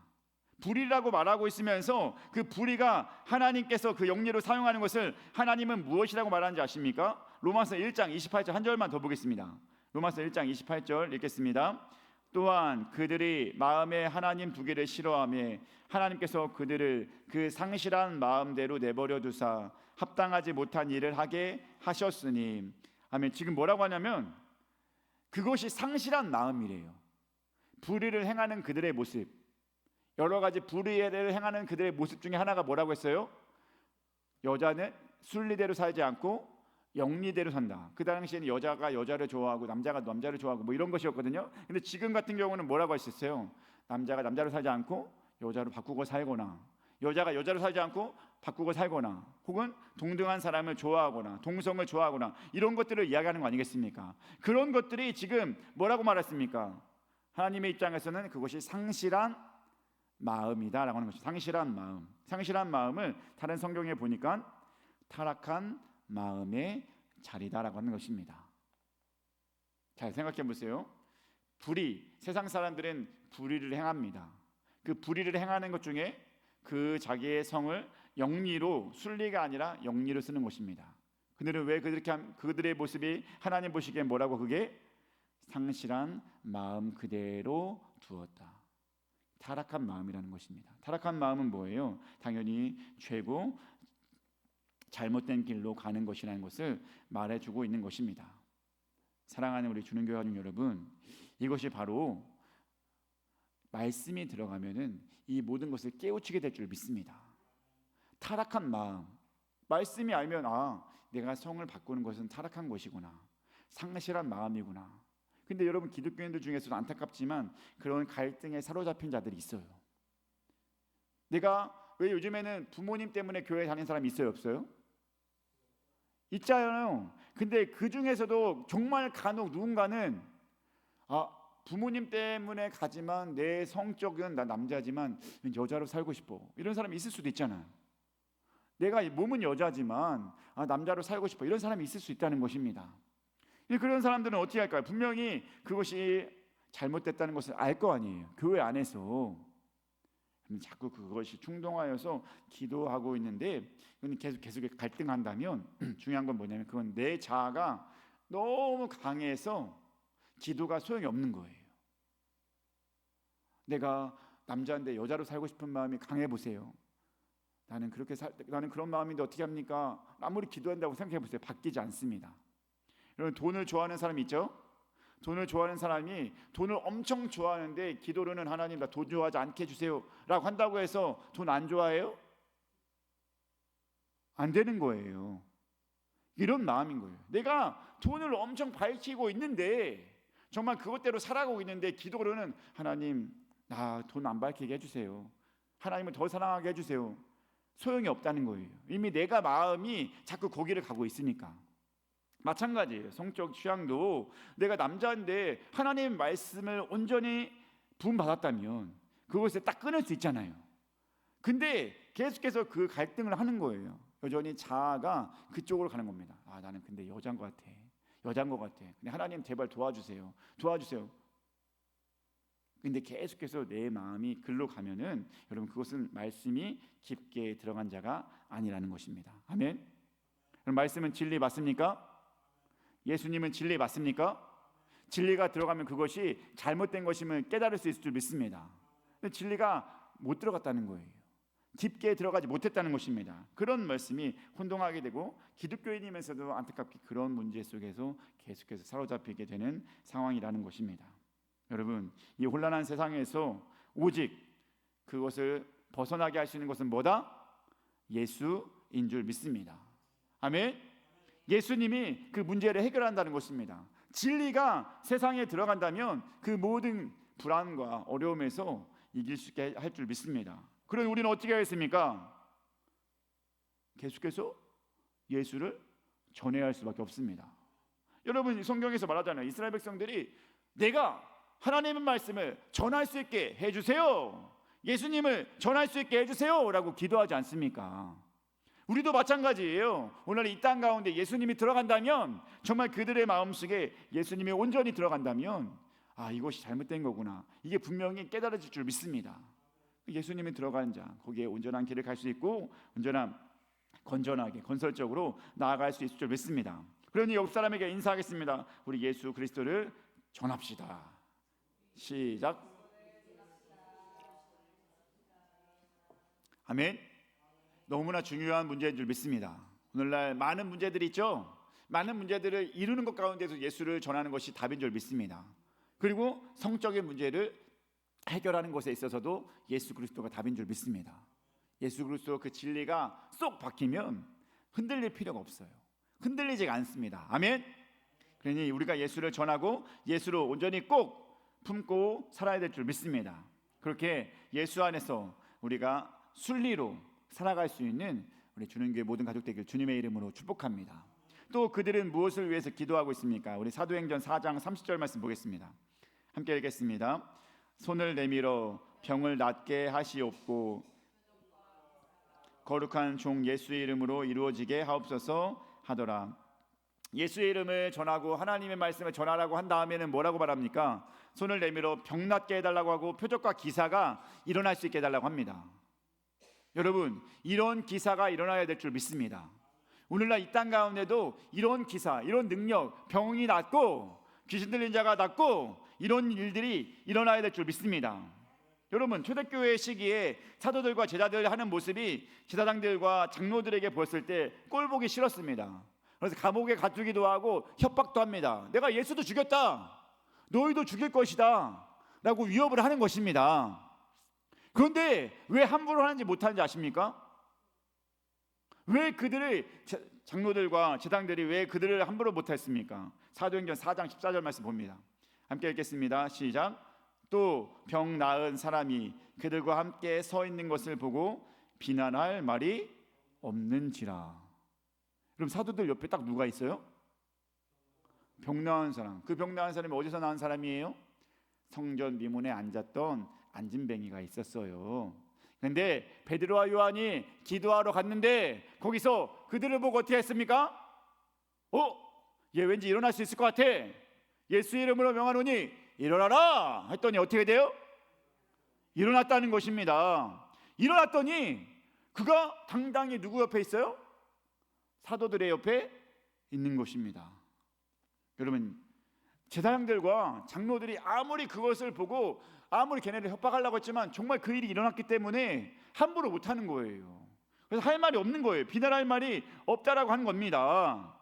A: 불의라고 말하고 있으면서 그 불의가 하나님께서 그 영리로 사용하는 것을 하나님은 무엇이라고 말하는지 아십니까? 로마서 1장 28절 한 절만 더 보겠습니다. 로마서 1장 28절 읽겠습니다. 또한 그들이 마음에 하나님 두기를 싫어하며 하나님께서 그들을 그 상실한 마음대로 내버려 두사 합당하지 못한 일을 하게 하셨으니. 아멘. 지금 뭐라고 하냐면 그것이 상실한 마음이래요. 불의를 행하는 그들의 모습, 여러 가지 불의를 행하는 그들의 모습 중에 하나가 뭐라고 했어요? 여자는 순리대로 살지 않고 영리대로 산다. 그 당시에는 여자가 여자를 좋아하고 남자가 남자를 좋아하고 뭐 이런 것이었거든요. 근데 지금 같은 경우는 뭐라고 하셨어요? 남자가 남자로 살지 않고 여자로 바꾸고 살거나, 여자가 여자로 살지 않고 바꾸고 살거나, 혹은 동등한 사람을 좋아하거나 동성을 좋아하거나, 이런 것들을 이야기하는 거 아니겠습니까? 그런 것들이 지금 뭐라고 말했습니까? 하나님의 입장에서는 그것이 상실한 마음이다라고 하는 것이죠. 상실한 마음. 상실한 마음을 다른 성경에 보니까 타락한 마음의 자리다라고 하는 것입니다. 잘 생각해 보세요. 불의, 세상 사람들은 불의를 행합니다. 그 불의를 행하는 것 중에 그 자기의 성을 영리로, 순리가 아니라 영리로 쓰는 것입니다. 그들은 왜 그들의 모습이 하나님 보시기에 뭐라고? 그게 상실한 마음 그대로 두었다. 타락한 마음이라는 것입니다. 타락한 마음은 뭐예요? 당연히 죄고 잘못된 길로 가는 것이라는 것을 말해주고 있는 것입니다. 사랑하는 우리 주님교회 가족 여러분, 이것이 바로 말씀이 들어가면은 이 모든 것을 깨우치게 될 줄 믿습니다. 타락한 마음, 말씀이 알면 내가 성을 바꾸는 것은 타락한 것이구나, 상실한 마음이구나. 근데 여러분, 기독교인들 중에서도 안타깝지만 그런 갈등에 사로잡힌 자들이 있어요. 내가 왜 요즘에는 부모님 때문에 교회 다니는 사람이 있어요, 없어요? 있잖아요. 근데 그 중에서도 정말 간혹 누군가는 부모님 때문에 가지만 내 성적은 나 남자지만 여자로 살고 싶어, 이런 사람이 있을 수도 있잖아요. 내가 몸은 여자지만 남자로 살고 싶어, 이런 사람이 있을 수 있다는 것입니다. 그런 사람들은 어떻게 할까요? 분명히 그것이 잘못됐다는 것을 알 거 아니에요, 교회 안에서. 자꾸 그것이 충동하여서 기도하고 있는데 계속 갈등한다면 중요한 건 뭐냐면 그건 내 자아가 너무 강해서 기도가 소용이 없는 거예요. 내가 남자인데 여자로 살고 싶은 마음이 강해 보세요. 나는 그런 마음인데 어떻게 합니까? 아무리 기도한다고 생각해 보세요. 바뀌지 않습니다. 여러분, 돈을 좋아하는 사람 있죠? 돈을 좋아하는 사람이 돈을 엄청 좋아하는데 기도로는 하나님 나 돈 좋아하지 않게 해주세요 라고 한다고 해서 돈 안 좋아해요? 안 되는 거예요. 이런 마음인 거예요. 내가 돈을 엄청 밝히고 있는데 정말 그것대로 살아가고 있는데 기도로는 하나님 나 돈 안 밝히게 해주세요. 하나님을 더 사랑하게 해주세요. 소용이 없다는 거예요. 이미 내가 마음이 자꾸 거기를 가고 있으니까. 마찬가지예요. 성적 취향도 내가 남자인데 하나님 말씀을 온전히 부음받았다면 그것을 딱 끊을 수 있잖아요. 근데 계속해서 그 갈등을 하는 거예요. 여전히 자아가 그쪽으로 가는 겁니다. 나는 근데 여자인 것 같아. 근데 하나님 제발 도와주세요. 근데 계속해서 내 마음이 글로 가면은 여러분 그것은 말씀이 깊게 들어간 자가 아니라는 것입니다. 아멘. 그럼 말씀은 진리 맞습니까? 예수님은 진리 맞습니까? 진리가 들어가면 그것이 잘못된 것임을 깨달을 수 있을 줄 믿습니다. 근데 진리가 못 들어갔다는 거예요. 깊게 들어가지 못했다는 것입니다. 그런 말씀이 혼동하게 되고 기독교인이면서도 안타깝게 그런 문제 속에서 계속해서 사로잡히게 되는 상황이라는 것입니다. 여러분, 이 혼란한 세상에서 오직 그것을 벗어나게 할 수 있는 것은 뭐다? 예수인 줄 믿습니다. 아멘. 예수님이 그 문제를 해결한다는 것입니다. 진리가 세상에 들어간다면 그 모든 불안과 어려움에서 이길 수 있게 할 줄 믿습니다. 그럼 우리는 어떻게 하겠습니까? 계속해서 예수를 전해야 할 수밖에 없습니다. 여러분, 성경에서 말하잖아요. 이스라엘 백성들이 내가 하나님의 말씀을 전할 수 있게 해주세요, 예수님을 전할 수 있게 해주세요 라고 기도하지 않습니까? 우리도 마찬가지예요. 오늘 이 땅 가운데 예수님이 들어간다면, 정말 그들의 마음속에 예수님이 온전히 들어간다면 이것이 잘못된 거구나, 이게 분명히 깨달아질 줄 믿습니다. 예수님이 들어가는 자, 거기에 온전한 길을 갈 수 있고 건전하게 건설적으로 나아갈 수 있을 줄 믿습니다. 그러니 옆 사람에게 인사하겠습니다. 우리 예수 그리스도를 전합시다. 시작. 아멘. 너무나 중요한 문제인 줄 믿습니다. 오늘날 많은 문제들이 있죠. 많은 문제들을 이루는 것 가운데서 예수를 전하는 것이 답인 줄 믿습니다. 그리고 성적인 문제를 해결하는 것에 있어서도 예수 그리스도가 답인 줄 믿습니다. 예수 그리스도 그 진리가 쏙 박히면 흔들릴 필요가 없어요. 흔들리지가 않습니다. 아멘. 그러니 우리가 예수를 전하고 예수로 온전히 꼭 품고 살아야 될 줄 믿습니다. 그렇게 예수 안에서 우리가 순리로 살아갈 수 있는 우리 주는교회 모든 가족 되길 주님의 이름으로 축복합니다. 또 그들은 무엇을 위해서 기도하고 있습니까? 우리 사도행전 4장 30절 말씀 보겠습니다. 함께 읽겠습니다. 손을 내밀어 병을 낫게 하시옵고 거룩한 종 예수의 이름으로 이루어지게 하옵소서 하더라. 예수의 이름을 전하고 하나님의 말씀을 전하라고 한 다음에는 뭐라고 말합니까? 손을 내밀어 병 낫게 해달라고 하고 표적과 기사가 일어날 수 있게 해달라고 합니다. 여러분, 이런 기사가 일어나야 될 줄 믿습니다. 오늘날 이 땅 가운데도 이런 기사, 이런 능력, 병이 낫고 귀신 들린 자가 낫고 이런 일들이 일어나야 될 줄 믿습니다. 여러분, 초대교회 시기에 사도들과 제자들 하는 모습이 제사장들과 장로들에게 보였을 때 꼴보기 싫었습니다. 그래서 감옥에 가두기도 하고 협박도 합니다. 내가 예수도 죽였다, 너희도 죽일 것이다 라고 위협을 하는 것입니다. 그런데 왜 함부로 하는지 못하는지 아십니까? 왜 그들을 장로들과 제사장들이 왜 그들을 함부로 못했습니까? 사도행전 4장 14절 말씀 봅니다. 함께 읽겠습니다. 시작. 또 병 나은 사람이 그들과 함께 서 있는 것을 보고 비난할 말이 없는지라. 그럼 사도들 옆에 딱 누가 있어요? 병 나은 사람. 그 병 나은 사람이 어디서 나은 사람이에요? 성전 미문에 앉았던 안진뱅이가 있었어요. 그런데 베드로와 요한이 기도하러 갔는데 거기서 그들을 보고 어떻게 했습니까? 얘 왠지 일어날 수 있을 것 같아, 예수 이름으로 명하노니 일어나라 했더니 어떻게 돼요? 일어났다는 것입니다. 일어났더니 그가 당당히 누구 옆에 있어요? 사도들의 옆에 있는 것입니다. 여러분, 제사장들과 장로들이 아무리 그것을 보고 아무리 걔네를 협박하려고 했지만 정말 그 일이 일어났기 때문에 함부로 못하는 거예요. 그래서 할 말이 없는 거예요. 비난할 말이 없다라고 하는 겁니다.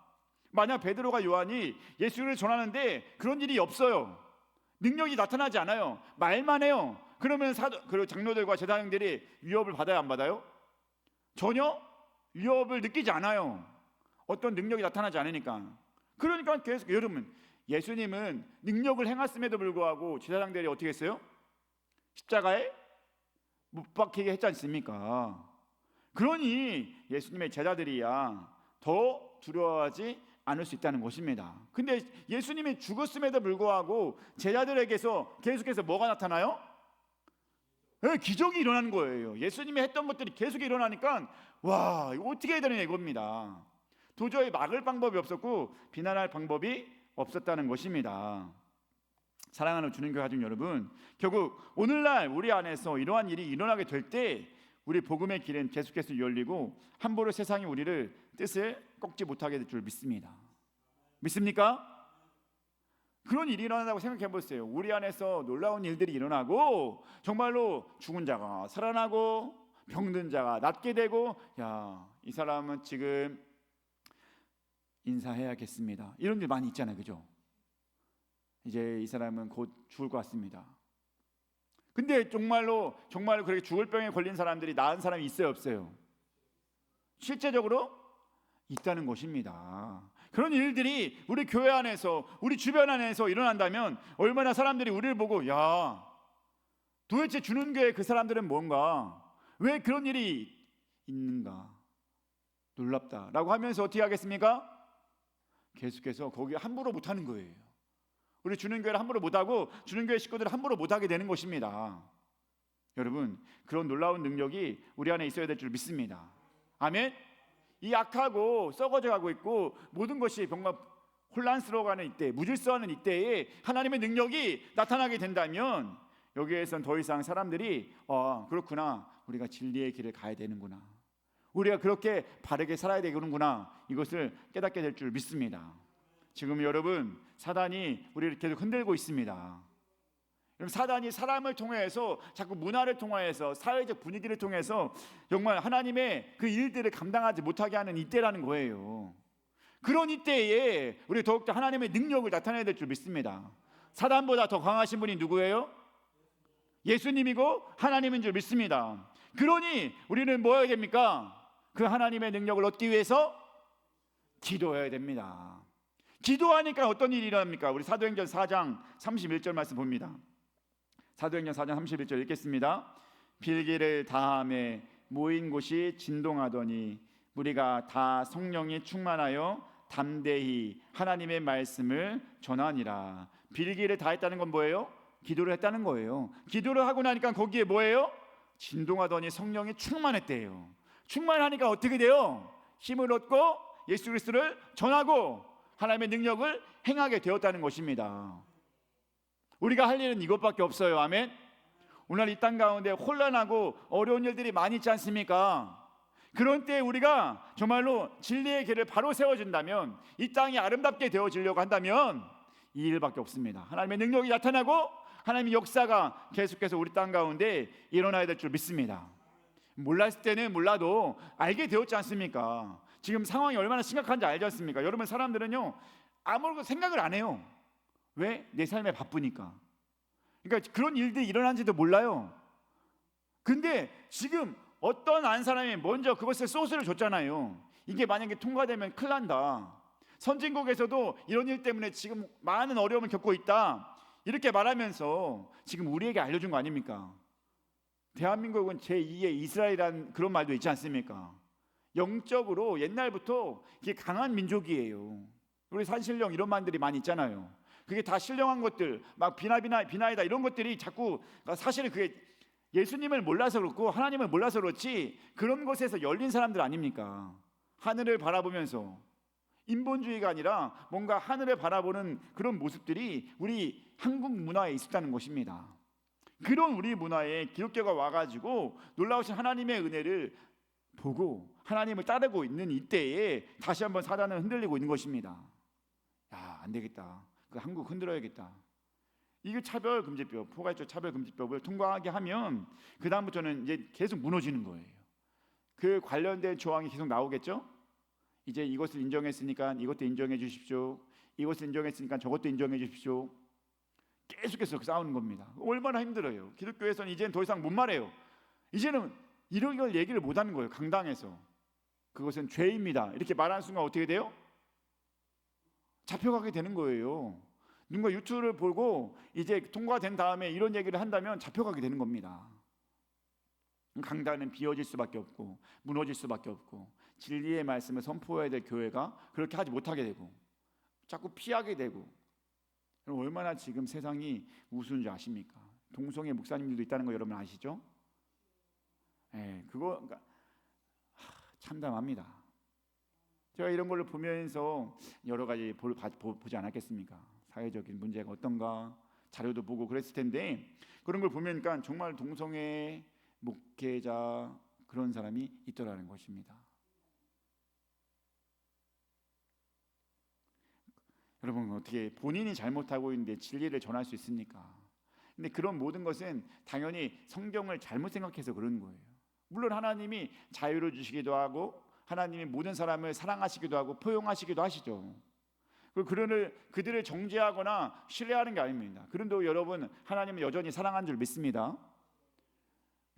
A: 만약 베드로가 요한이 예수를 전하는데 그런 일이 없어요. 능력이 나타나지 않아요. 말만 해요. 그러면 그리고 장로들과 제사장들이 위협을 받아야 안 받아요? 전혀 위협을 느끼지 않아요. 어떤 능력이 나타나지 않으니까. 그러니까 계속, 여러분, 예수님은 능력을 행했음에도 불구하고 제사장들이 어떻게 했어요? 십자가에 못 박히게 했지 않습니까? 그러니 예수님의 제자들이야 더 두려워하지 않을 수 있다는 것입니다. 근데 예수님이 죽었음에도 불구하고 제자들에게서 계속해서 뭐가 나타나요? 네, 기적이 일어나는 거예요. 예수님이 했던 것들이 계속 일어나니까 와, 이거 어떻게 해야 되느냐 이겁니다. 도저히 막을 방법이 없었고 비난할 방법이 없었다는 것입니다. 사랑하는 주님교회 가족 여러분, 결국 오늘날 우리 안에서 이러한 일이 일어나게 될 때 우리 복음의 길은 계속해서 열리고 함부로 세상이 우리를 뜻을 꺾지 못하게 될 줄 믿습니다. 믿습니까? 그런 일이 일어난다고 생각해 보세요. 우리 안에서 놀라운 일들이 일어나고 정말로 죽은 자가 살아나고 병든 자가 낫게 되고, 야, 이 사람은 지금 인사해야겠습니다, 이런 일 많이 있잖아요. 그죠? 이제 이 사람은 곧 죽을 것 같습니다. 근데 정말로 그렇게 죽을 병에 걸린 사람들이 나은 사람이 있어요, 없어요? 실제적으로 있다는 것입니다. 그런 일들이 우리 교회 안에서, 우리 주변 안에서 일어난다면 얼마나 사람들이 우리를 보고, 야, 도대체 주는 교회 그 사람들은 뭔가, 왜 그런 일이 있는가, 놀랍다라고 하면서 어떻게 하겠습니까? 계속해서 거기 함부로 못하는 거예요. 우리 주는 교회를 함부로 못하고 주는 교회 식구들을 함부로 못하게 되는 것입니다. 여러분, 그런 놀라운 능력이 우리 안에 있어야 될 줄 믿습니다. 아멘. 이 악하고 썩어져가고 있고 모든 것이 정말 혼란스러워가는 이때, 무질서하는 이때에 하나님의 능력이 나타나게 된다면 여기에선 더 이상 사람들이 그렇구나, 우리가 진리의 길을 가야 되는구나, 우리가 그렇게 바르게 살아야 되는구나, 이것을 깨닫게 될 줄 믿습니다. 지금 여러분, 사단이 우리를 계속 흔들고 있습니다. 사단이 사람을 통해서, 자꾸 문화를 통해서, 사회적 분위기를 통해서 정말 하나님의 그 일들을 감당하지 못하게 하는 이때라는 거예요. 그런 이때에 우리 더욱더 하나님의 능력을 나타내야 될 줄 믿습니다. 사단보다 더 강하신 분이 누구예요? 예수님이고 하나님인 줄 믿습니다. 그러니 우리는 뭐 해야 됩니까? 그 하나님의 능력을 얻기 위해서 기도해야 됩니다. 기도하니까 어떤 일이 일어납니까? 우리 사도행전 4장 31절 말씀 봅니다. 사도행전 4장 31절 읽겠습니다. 빌기를 다함에 모인 곳이 진동하더니 무리가 다 성령이 충만하여 담대히 하나님의 말씀을 전하니라. 빌기를 다 했다는 건 뭐예요? 기도를 했다는 거예요. 기도를 하고 나니까 거기에 뭐예요? 진동하더니 성령이 충만했대요. 충만하니까 어떻게 돼요? 힘을 얻고 예수 그리스도를 전하고 하나님의 능력을 행하게 되었다는 것입니다. 우리가 할 일은 이것밖에 없어요. 아멘. 오늘 이 땅 가운데 혼란하고 어려운 일들이 많이 있지 않습니까? 그런 때 우리가 정말로 진리의 길을 바로 세워준다면, 이 땅이 아름답게 되어지려고 한다면 이 일밖에 없습니다. 하나님의 능력이 나타나고 하나님의 역사가 계속해서 우리 땅 가운데 일어나야 될 줄 믿습니다. 몰랐을 때는 몰라도 알게 되었지 않습니까? 지금 상황이 얼마나 심각한지 알지 않습니까? 여러분, 사람들은요 아무런 생각을 안 해요. 왜? 내 삶에 바쁘니까. 그러니까 그런 일들이 일어난지도 몰라요. 근데 지금 어떤 한 사람이 먼저 그것에 소스를 줬잖아요. 이게 만약에 통과되면 큰일 난다, 선진국에서도 이런 일 때문에 지금 많은 어려움을 겪고 있다, 이렇게 말하면서 지금 우리에게 알려준 거 아닙니까? 대한민국은 제2의 이스라엘이라는 그런 말도 있지 않습니까? 영적으로 옛날부터 이게 강한 민족이에요. 우리 산신령 이런 말들이 많이 있잖아요. 그게 다 신령한 것들, 막 비나이다 이런 것들이 자꾸, 사실은 그게 예수님을 몰라서 그렇고 하나님을 몰라서 그렇지 그런 것에서 열린 사람들 아닙니까? 하늘을 바라보면서, 인본주의가 아니라 뭔가 하늘을 바라보는 그런 모습들이 우리 한국 문화에 있었다는 것입니다. 그런 우리 문화에 기독교가 와가지고 놀라우신 하나님의 은혜를 보고 하나님을 따르고 있는 이때에 다시 한번 사단은 흔들리고 있는 것입니다. 야, 안 되겠다. 그 한국 흔들어야겠다. 이게 차별금지법, 포괄적 차별금지법을 통과하게 하면 그 다음부터는 이제 계속 무너지는 거예요. 그 관련된 조항이 계속 나오겠죠. 이제 이것을 인정했으니까 이것도 인정해 주십시오. 이것을 인정했으니까 저것도 인정해 주십시오. 계속해서 싸우는 겁니다. 얼마나 힘들어요. 기독교에서는 이제는 더 이상 못 말해요. 이제는 이런 걸 얘기를 못 하는 거예요. 강당에서 그것은 죄입니다. 이렇게 말하는 순간 어떻게 돼요? 잡혀가게 되는 거예요. 누군가 유튜브를 보고 이제 통과된 다음에 이런 얘기를 한다면 잡혀가게 되는 겁니다. 강단은 비워질 수밖에 없고 무너질 수밖에 없고 진리의 말씀을 선포해야 될 교회가 그렇게 하지 못하게 되고 자꾸 피하게 되고. 얼마나 지금 세상이 우스운지 아십니까? 동성애 목사님들도 있다는 거 여러분 아시죠? 그거 그러니까 참담합니다. 제가 이런 걸로 보면서 여러 가지 보지 않았겠습니까? 사회적인 문제가 어떤가 자료도 보고 그랬을 텐데 그런 걸 보니까 정말 동성애 목회자 그런 사람이 있더라는 것입니다. 여러분 어떻게 본인이 잘못하고 있는데 진리를 전할 수 있습니까? 근데 그런 모든 것은 당연히 성경을 잘못 생각해서 그런 거예요. 물론 하나님이 자유를 주시기도 하고 하나님이 모든 사람을 사랑하시기도 하고 포용하시기도 하시죠. 그들을 정죄하거나 신뢰하는 게 아닙니다. 그런데 여러분 하나님은 여전히 사랑하는 줄 믿습니다.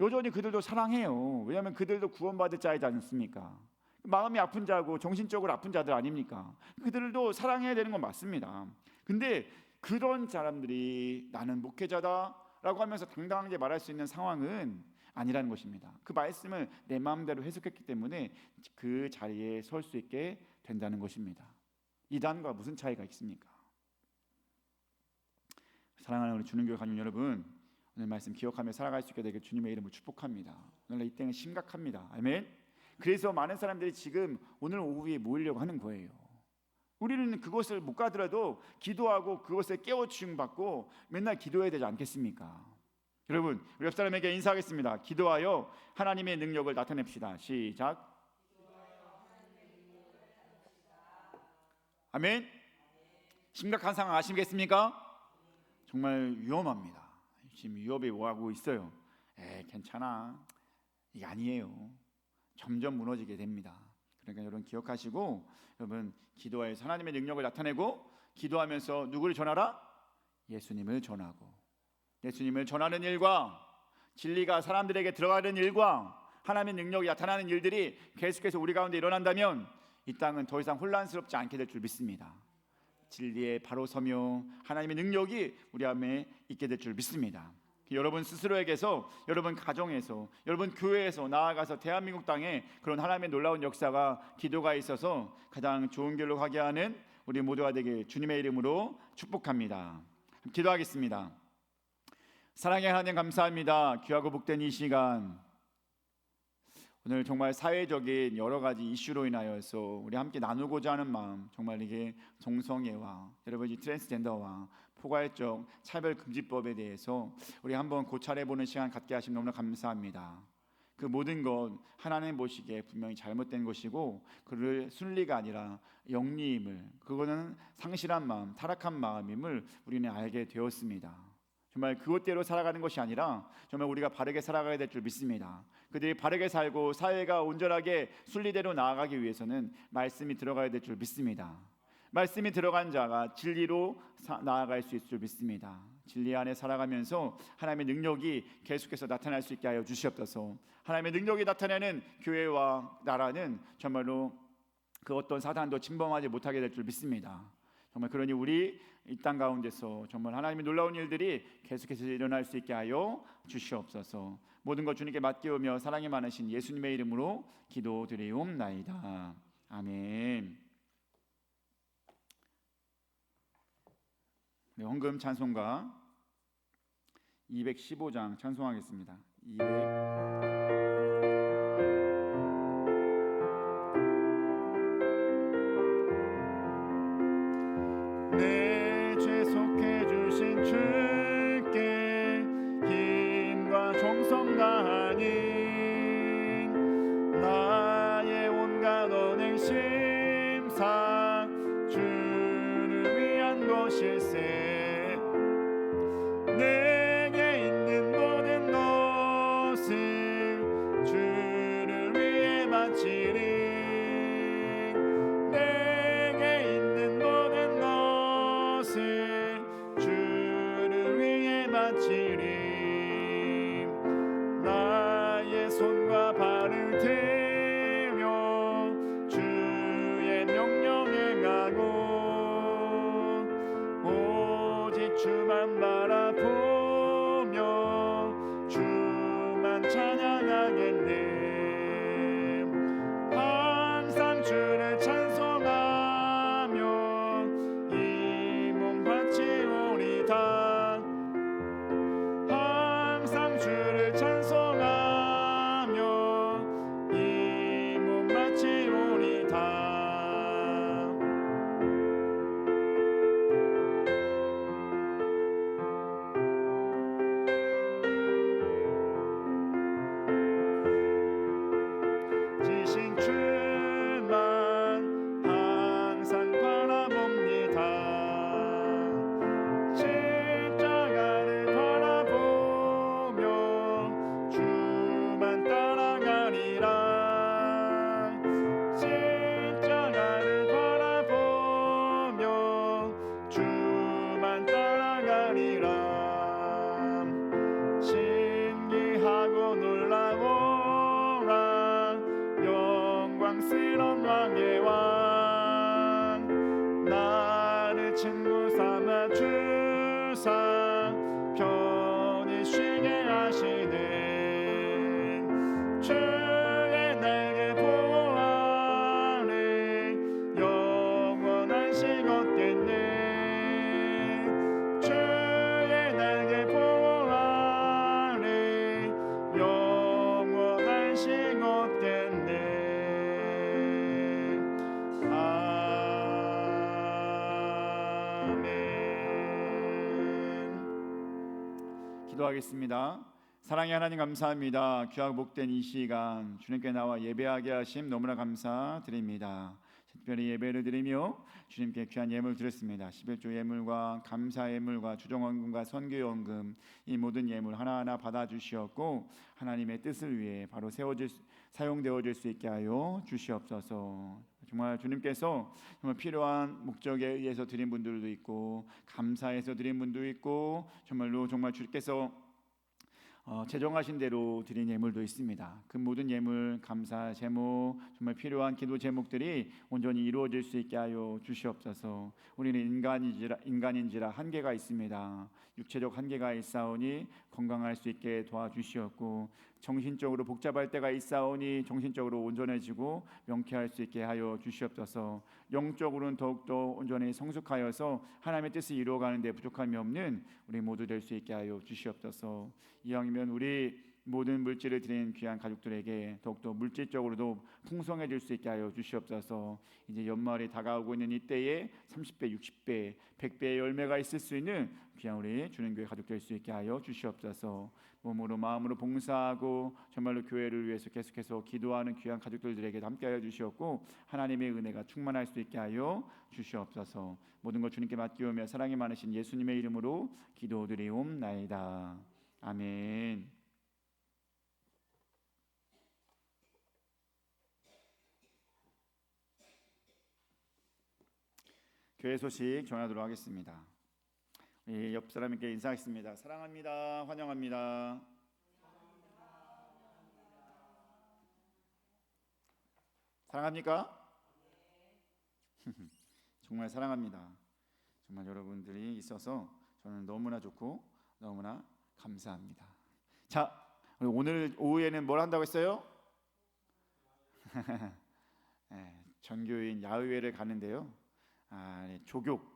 A: 여전히 그들도 사랑해요. 왜냐하면 그들도 구원받을 자이지 않습니까? 마음이 아픈 자고 정신적으로 아픈 자들 아닙니까? 그들도 사랑해야 되는 건 맞습니다. 근데 그런 사람들이 나는 목회자다라고 하면서 당당하게 말할 수 있는 상황은 아니라는 것입니다. 그 말씀을 내 마음대로 해석했기 때문에 그 자리에 설 수 있게 된다는 것입니다. 이단과 무슨 차이가 있습니까? 사랑하는 우리 주님교회 가족 여러분, 오늘 말씀 기억하며 살아갈 수 있게 되길 주님의 이름으로 축복합니다. 오늘 이 때는 심각합니다. 아멘. 그래서 많은 사람들이 지금 오늘 오후에 모이려고 하는 거예요. 우리는 그것을 못 가더라도 기도하고 그것에 깨우침 받고 맨날 기도해야 되지 않겠습니까? 여러분 우리 옆 사람에게 인사하겠습니다. 기도하여 하나님의 능력을 나타냅시다. 시작. 아멘. 심각한 상황 아시겠습니까? 정말 위험합니다. 지금 위협에 오가고 있어요. 괜찮아. 이게 아니에요. 점점 무너지게 됩니다. 그러니까 여러분 기억하시고 여러분 기도하여서 하나님의 능력을 나타내고 기도하면서 누구를 전하라? 예수님을 전하고 예수님을 전하는 일과 진리가 사람들에게 들어가는 일과 하나님의 능력이 나타나는 일들이 계속해서 우리 가운데 일어난다면 이 땅은 더 이상 혼란스럽지 않게 될 줄 믿습니다. 진리에 바로 서며 하나님의 능력이 우리 안에 있게 될 줄 믿습니다. 여러분 스스로에게서, 여러분 가정에서, 여러분 교회에서 나아가서 대한민국 땅에 그런 하나님의 놀라운 역사가 기도가 있어서 가장 좋은 길로 가게 하는 우리 모두가 되길 주님의 이름으로 축복합니다. 기도하겠습니다. 사랑의 하나님 감사합니다. 귀하고 복된 이 시간 오늘 정말 사회적인 여러 가지 이슈로 인하여서 우리 함께 나누고자 하는 마음, 정말 이게 동성애와 여러분 이 트랜스젠더와 포괄적 차별금지법에 대해서 우리 한번 고찰해보는 시간 갖게 하시면 너무나 감사합니다. 그 모든 것 하나님 보시기에 분명히 잘못된 것이고 그를 순리가 아니라 영리임을, 그거는 상실한 마음, 타락한 마음임을 우리는 알게 되었습니다. 정말 그것대로 살아가는 것이 아니라 정말 우리가 바르게 살아가야 될 줄 믿습니다. 그들이 바르게 살고 사회가 온전하게 순리대로 나아가기 위해서는 말씀이 들어가야 될 줄 믿습니다. 말씀이 들어간 자가 진리로 나아갈 수 있을 줄 믿습니다. 진리 안에 살아가면서 하나님의 능력이 계속해서 나타날 수 있게 하여 주시옵소서. 하나님의 능력이 나타내는 교회와 나라는 정말로 그 어떤 사단도 침범하지 못하게 될 줄 믿습니다. 정말 그러니 우리 이 땅 가운데서 정말 하나님의 놀라운 일들이 계속해서 일어날 수 있게 하여 주시옵소서. 모든 것 주님께 맡기오며 사랑이 많으신 예수님의 이름으로 기도드리옵나이다. 아멘. 네, 헌금 찬송가 215장 찬송하겠습니다. 내 죄 속해 주신 주께 주만 바라보며 주만 찬양하겠네. 항상 주를 찬송하며 이 몸 바치오리다. 항상 주를 찬송하며 이 몸 바치오리다. 지신 주만 항상 바라봅니다. 십자가를 바라보며 주만 따라가리라. 십자가를 바라보며 주만 따라가리라. 신기하고 놀라워라 영광스러운 왕의 왕. 나를 친구 삼아 주사 편히 쉬게 하시네. 주의 날개 보호 아래 영원한 식 얻겠네. 주의 날개 보호 아래 영원한 식 얻겠네. 기도하겠습니다. 사랑의 하나님 감사합니다. 귀하고 복된 이 시간 주님께 나와 예배하게 하심 너무나 감사드립니다. 특별히 예배를 드리며 주님께 귀한 예물 드렸습니다. 11조 예물과 감사 예물과 주정원금과 선교연금 이 모든 예물 하나하나 받아주시었고 하나님의 뜻을 위해 바로 사용되어질 수 있게 하여 주시옵소서. 정말 주님께서 정말 필요한 목적에 의해서 드린 분들도 있고 감사해서 드린 분도 있고 정말로 정말 주께서 제정하신 대로 드린 예물도 있습니다. 그 모든 예물, 감사, 제목, 정말 필요한 기도 제목들이 온전히 이루어질 수 있게 하여 주시옵소서. 우리는 인간인지라 한계가 있습니다. 육체적 한계가 있사오니 건강할 수 있게 도와주시옵고 정신적으로 복잡할 때가 있사오니 정신적으로 온전해지고 명쾌할 수 있게 하여 주시옵소서. 영적으로는 더욱더 온전히 성숙하여서 하나님의 뜻을 이루어가는 데 부족함이 없는 우리 모두 될 수 있게 하여 주시옵소서. 이왕이면 우리 모든 물질을 드린 귀한 가족들에게 더욱더 물질적으로도 풍성해질 수 있게 하여 주시옵소서. 이제 연말이 다가오고 있는 이때에 30배, 60배, 100배의 열매가 있을 수 있는 귀한 우리 주님교회 가족 될 수 있게 하여 주시옵소서. 몸으로 마음으로 봉사하고 정말로 교회를 위해서 계속해서 기도하는 귀한 가족들에게 함께하여 주시옵고 하나님의 은혜가 충만할 수 있게 하여 주시옵소서. 모든 것 주님께 맡기오며 사랑이 많으신 예수님의 이름으로 기도드리옵나이다. 아멘. 교회 소식 전하도록 하겠습니다. 옆 사람에게 인사하겠습니다. 사랑합니다. 환영합니다. 사랑합니까? 정말 사랑합니다. 정말 여러분들이 있어서 저는 너무나 좋고 너무나 감사합니다. 자, 오늘 오후에는 뭘 한다고 했어요? 전교인 야외를 가는데요. 조교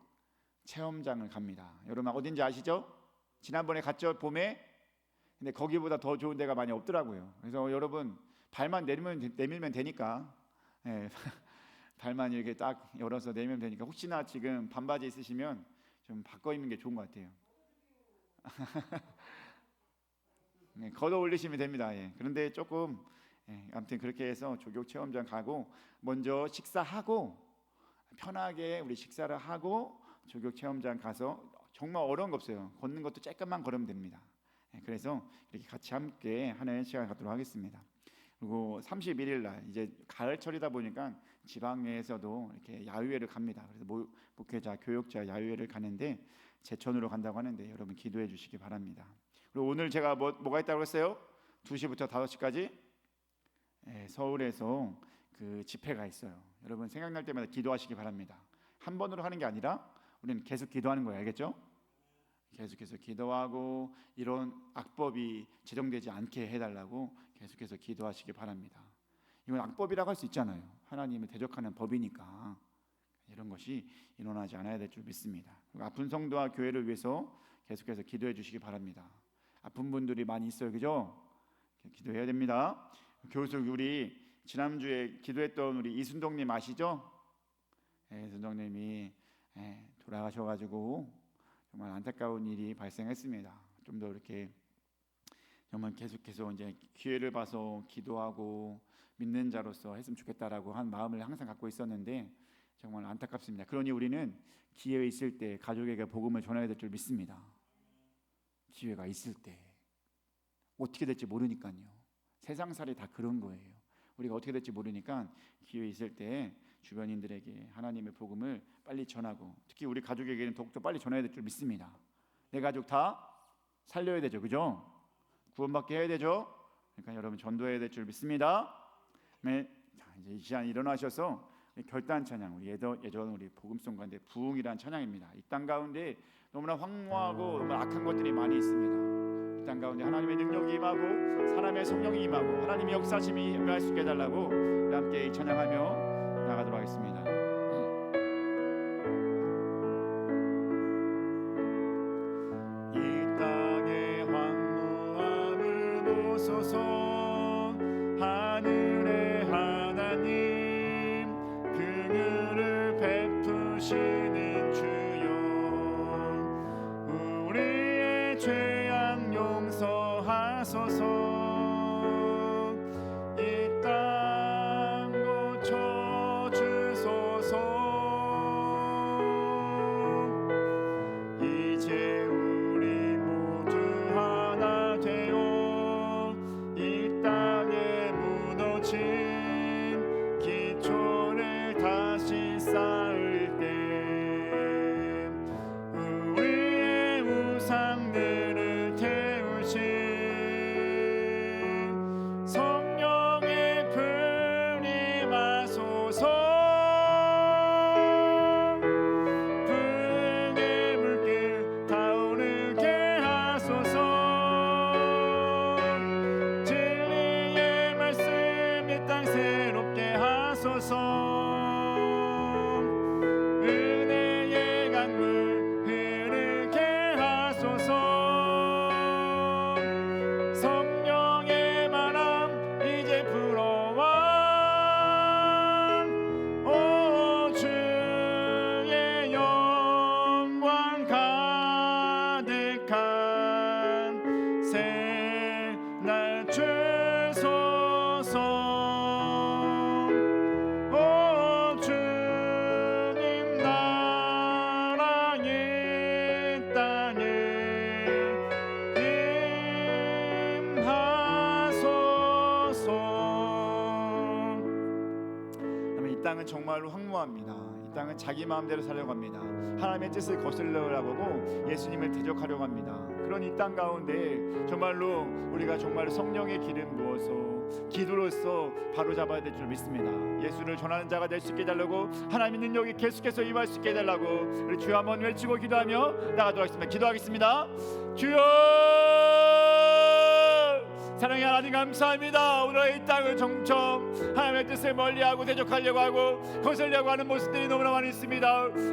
A: 체험장을 갑니다. 여러분 어딘지 아시죠? 지난번에 갔죠, 봄에. 근데 거기보다 더 좋은 데가 많이 없더라고요. 그래서 여러분 발만 내밀면 되니까 발만 이렇게 딱 열어서 내밀면 되니까 혹시나 지금 반바지 있으시면 좀 바꿔 입는 게 좋은 것 같아요. 걷어 올리시면 됩니다. 그런데 조금 아무튼 그렇게 해서 조교 체험장 가고 먼저 식사하고 편하게 우리 식사를 하고 조교 체험장 가서 정말 어려운 거 없어요. 걷는 것도 조금만 걸으면 됩니다. 그래서 이렇게 같이 함께 하는 시간 갖도록 하겠습니다. 그리고 31일 날 이제 가을철이다 보니까 지방에서도 이렇게 야유회를 갑니다. 그래서 목회자, 교역자 야유회를 가는데 제천으로 간다고 하는데 여러분 기도해 주시기 바랍니다. 그리고 오늘 제가 뭐가 있다고 했어요? 2시부터 5시까지 서울에서 그 집회가 있어요. 여러분 생각날 때마다 기도하시기 바랍니다. 한 번으로 하는 게 아니라 우리는 계속 기도하는 거예요. 알겠죠? 계속해서 기도하고 이런 악법이 제정되지 않게 해달라고 계속해서 기도하시기 바랍니다. 이건 악법이라고 할 수 있잖아요. 하나님을 대적하는 법이니까 이런 것이 일어나지 않아야 될 줄 믿습니다. 아픈 성도와 교회를 위해서 계속해서 기도해 주시기 바랍니다. 아픈 분들이 많이 있어요, 그죠? 기도해야 됩니다. 교수, 우리 지난주에 기도했던 우리 이순동님 아시죠? 이순동님이 돌아가셔가지고 정말 안타까운 일이 발생했습니다. 좀 더 이렇게 정말 계속해서 이제 기회를 봐서 기도하고 믿는 자로서 했으면 좋겠다라고 한 마음을 항상 갖고 있었는데 정말 안타깝습니다. 그러니 우리는 기회 있을 때 가족에게 복음을 전해야 될 줄 믿습니다. 기회가 있을 때 어떻게 될지 모르니까요. 세상살이 다 그런 거예요. 우리가 어떻게 될지 모르니까 기회 있을 때 주변인들에게 하나님의 복음을 빨리 전하고 특히 우리 가족에게는 더욱더 빨리 전해야 될 줄 믿습니다. 내 가족 다 살려야 되죠, 그죠? 구원받게 해야 되죠. 그러니까 여러분 전도해야 될 줄 믿습니다. 네, 자, 이제 이 시간 일어나셔서 결단 찬양, 우리 예전 우리 복음송 가운데 부흥이라는 찬양입니다. 이 땅 가운데 너무나 황무하고 너무나 악한 것들이 많이 있습니다. 이 땅 가운데 하나님의 능력이 임하고 사람의 성령이 임하고 하나님의 역사심이 임할 수 있게 해달라고 우리 함께 이 찬양하며 나가도록 하겠습니다. 이 땅의 황무함을 보소서 하늘의 하나님 긍휼을 베푸시는 주여 우리의 죄악 용서하소서 이 땅 고쳐주소서 이제 우리 모두 하나 되어 이 땅에 무너진 기초를 다시 쌓을 때 우리의 우상들을 태우신 성령의 불 임하소서 불의 물길 타오르게 하소서 진리의 말씀 이 땅 새롭게 하소서 은혜의 강물 흐르게 하소서 성령의 바람 이제 불어와 오 주의 영광 가득한 새날 주소서 오 주님 나라 이 땅에 임하소서. 이 땅은 정말로 황무합니다. 이 땅은 자기 마음대로 살려고 합니다. 하나님의 뜻을 거슬러라고 하고 예수님을 대적하려고 합니다. 그런 이 땅 가운데 정말로 우리가 정말 성령의 기름 부어서 기도로서 바로잡아야 될 줄 믿습니다. 예수를 전하는 자가 될 수 있게 해달라고 하나님의 능력이 계속해서 임할 수 있게 해달라고 우리 주여 한번 외치고 기도하며 나가도록 하겠습니다. 기도하겠습니다. 주여 사랑의 하나님 감사합니다. 오늘 이 땅을 정청 하나님의 뜻을 멀리하고 대적하려고 하고 거슬려고 하는 모습들이 너무나 많이 있습니다.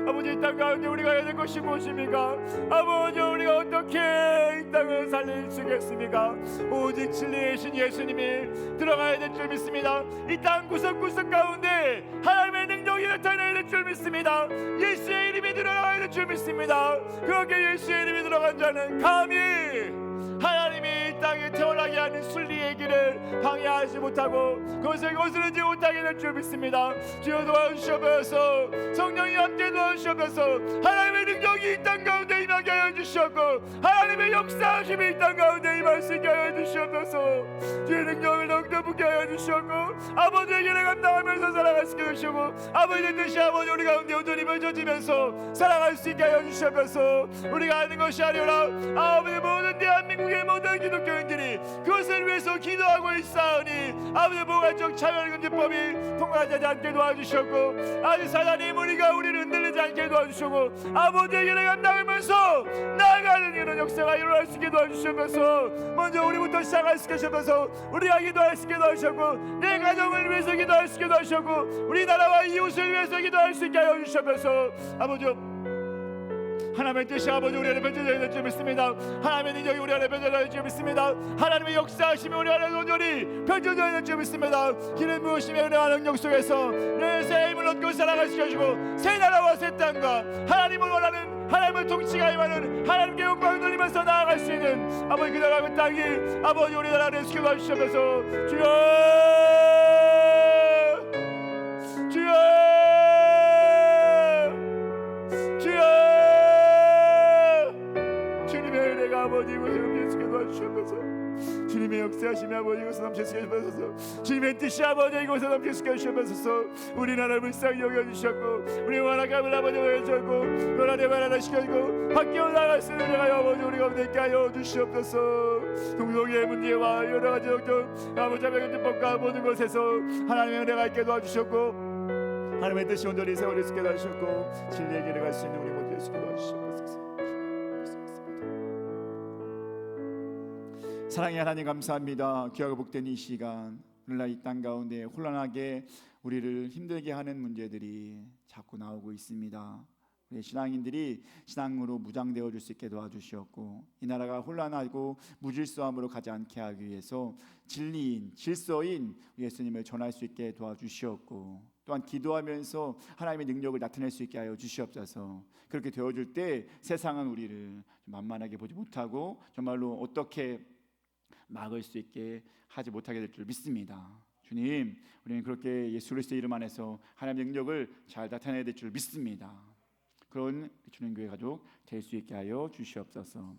A: 아버지 이 땅 가운데 우리가 해야 될 것이 무엇입니까? 아버지 우리가 어떻게 이 땅을 살릴 수 있겠습니까? 오직 진리의 신 예수님이 들어가야 될 줄 믿습니다. 이 땅 구석구석 가운데 하나님의 능력이 나타나야 될 줄 믿습니다. 예수의 이름이 들어가야 될 줄 믿습니다. 그렇게 예수의 이름이 들어간 자는 감히 하나님이 이 땅에 태어나게 하는 순리의 길을 방해하지 못하고 그것을 거스르지 못하게 될 줄 믿습니다. 주여 도와주시옵소서. 성령이 함께 도와주시옵소서. 하나님의 능력이 이 땅 가운데 임하게 하여 주시옵고 하나님의 역사하심이 이 땅 가운데 임할 수 있게 하여 주시옵소서. 주의 능력을 더욱더 붙게 하여 주시옵고 아버지의 길을 감당하면서 살아갈 수 있게 하시고 아버지의 뜻이 아버지 우리 가운데 온전히 펼쳐지면서 살아갈 수 있게 하여 주시옵소서. 우리가 하는 것이 아니라 아버지 모든 대한민국의 모든 기독교인들이 그것을 위해서 기도하고 있사오니 아버지 무관적 차별금지법이 통과하지 않게 도와주셨고 아버지 사단이 우리를 흔들리지 않게 도와주시고 아버지의 길을 감당하면서 나아가는
B: 역사가 일어날 수 있게 도와주시면서 먼저 우리부터 시작할 수 있게 하셔서 우리가 기도할 수 있게 도와주셨고 내 가정을 위해서 기도할 수 있게 도와주셨고 우리나라와 이웃을 위해서 기도할 수 있게 하여 주시면서 아버지 하나님의 뜻이 아버지 우리 안에 펼쳐져야 될 줄 믿습니다. 하나님의 능력이 우리 안에 펼쳐져야 될 줄 믿습니다. 하나님의 역사하심이 우리 안에 온전히 펼쳐져야 될 줄 믿습니다. 기름 부으심의 은혜와 능력 속에서 내 새 힘을 얻고 살아갈 수 있어주고 새 나라와 새 땅과 하나님을 원하는 하나님의 통치가 임하는 하나님께 영광을 돌리면서 나아갈 수 있는 아버지 그 나라의 땅이 아버지 우리나라를 지켜봐 주시면서 주여 주님의 은혜가 아버지 이곳에 넘치게 도와주시면서 주님의 역사하심이 아버지 이곳에 넘치게 해주셔서 주님의 뜻이 아버지 이곳에 넘치게 해주셔서 우리나라를 불쌍히 여겨주셨고 우리 원하감을 아버지 여겨주셨고 변화되 변화를 시켜주고 바뀌어 나갈 수 있는 은혜가 아버지 우리가 되게 하여 주시옵소서. 동성애의 문제와 여러 가지 걱정 아버지 법과 모든 것에서 하나님의 은혜가 있게 도와주셨고 하나님의 뜻이 온전히 세월이 있게 도와주셨고 진리의 길을 갈 수 있는 우리 모두 예수께 도와주시옵소서.
A: 사랑의 하나님 감사합니다. 귀하고 복된 이 시간 오늘날 이 땅 가운데 혼란하게 우리를 힘들게 하는 문제들이 자꾸 나오고 있습니다. 우리 신앙인들이 신앙으로 무장되어 줄 수 있게 도와주시었고 이 나라가 혼란하고 무질서함으로 가지 않게 하기 위해서 진리인 질서인 예수님을 전할 수 있게 도와주시었고 또한 기도하면서 하나님의 능력을 나타낼 수 있게 하여 주시옵소서. 그렇게 되어줄 때 세상은 우리를 만만하게 보지 못하고 정말로 어떻게 막을 수 있게 하지 못하게 될 줄 믿습니다. 주님, 우리는 그렇게 예수 그리스도의 이름 안에서 하나님의 능력을 잘 나타내야 될 줄 믿습니다. 그런 주님 교회 가족 될 수 있게 하여 주시옵소서.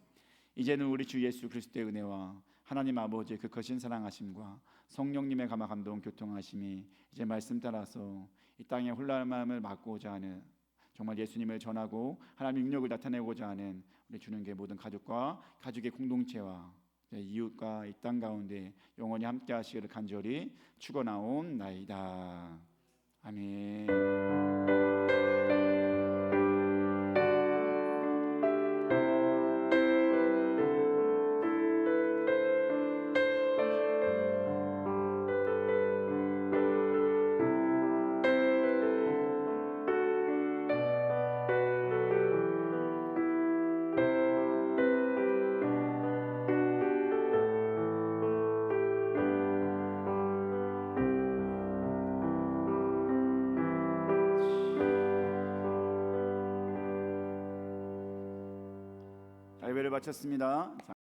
A: 이제는 우리 주 예수 그리스도의 은혜와 하나님 아버지의 그 거신 사랑하심과 성령님의 감화 감동 교통하심이 이제 말씀 따라서 이 땅의 혼란함을 막고자 하는 정말 예수님을 전하고 하나님의 능력을 나타내고자 하는 우리 주님 교회 모든 가족과 가족의 공동체와 이웃과 이 땅 가운데 영원히 함께 하시기를 간절히 축원하옵나이다. 아멘. 예배를 마쳤습니다.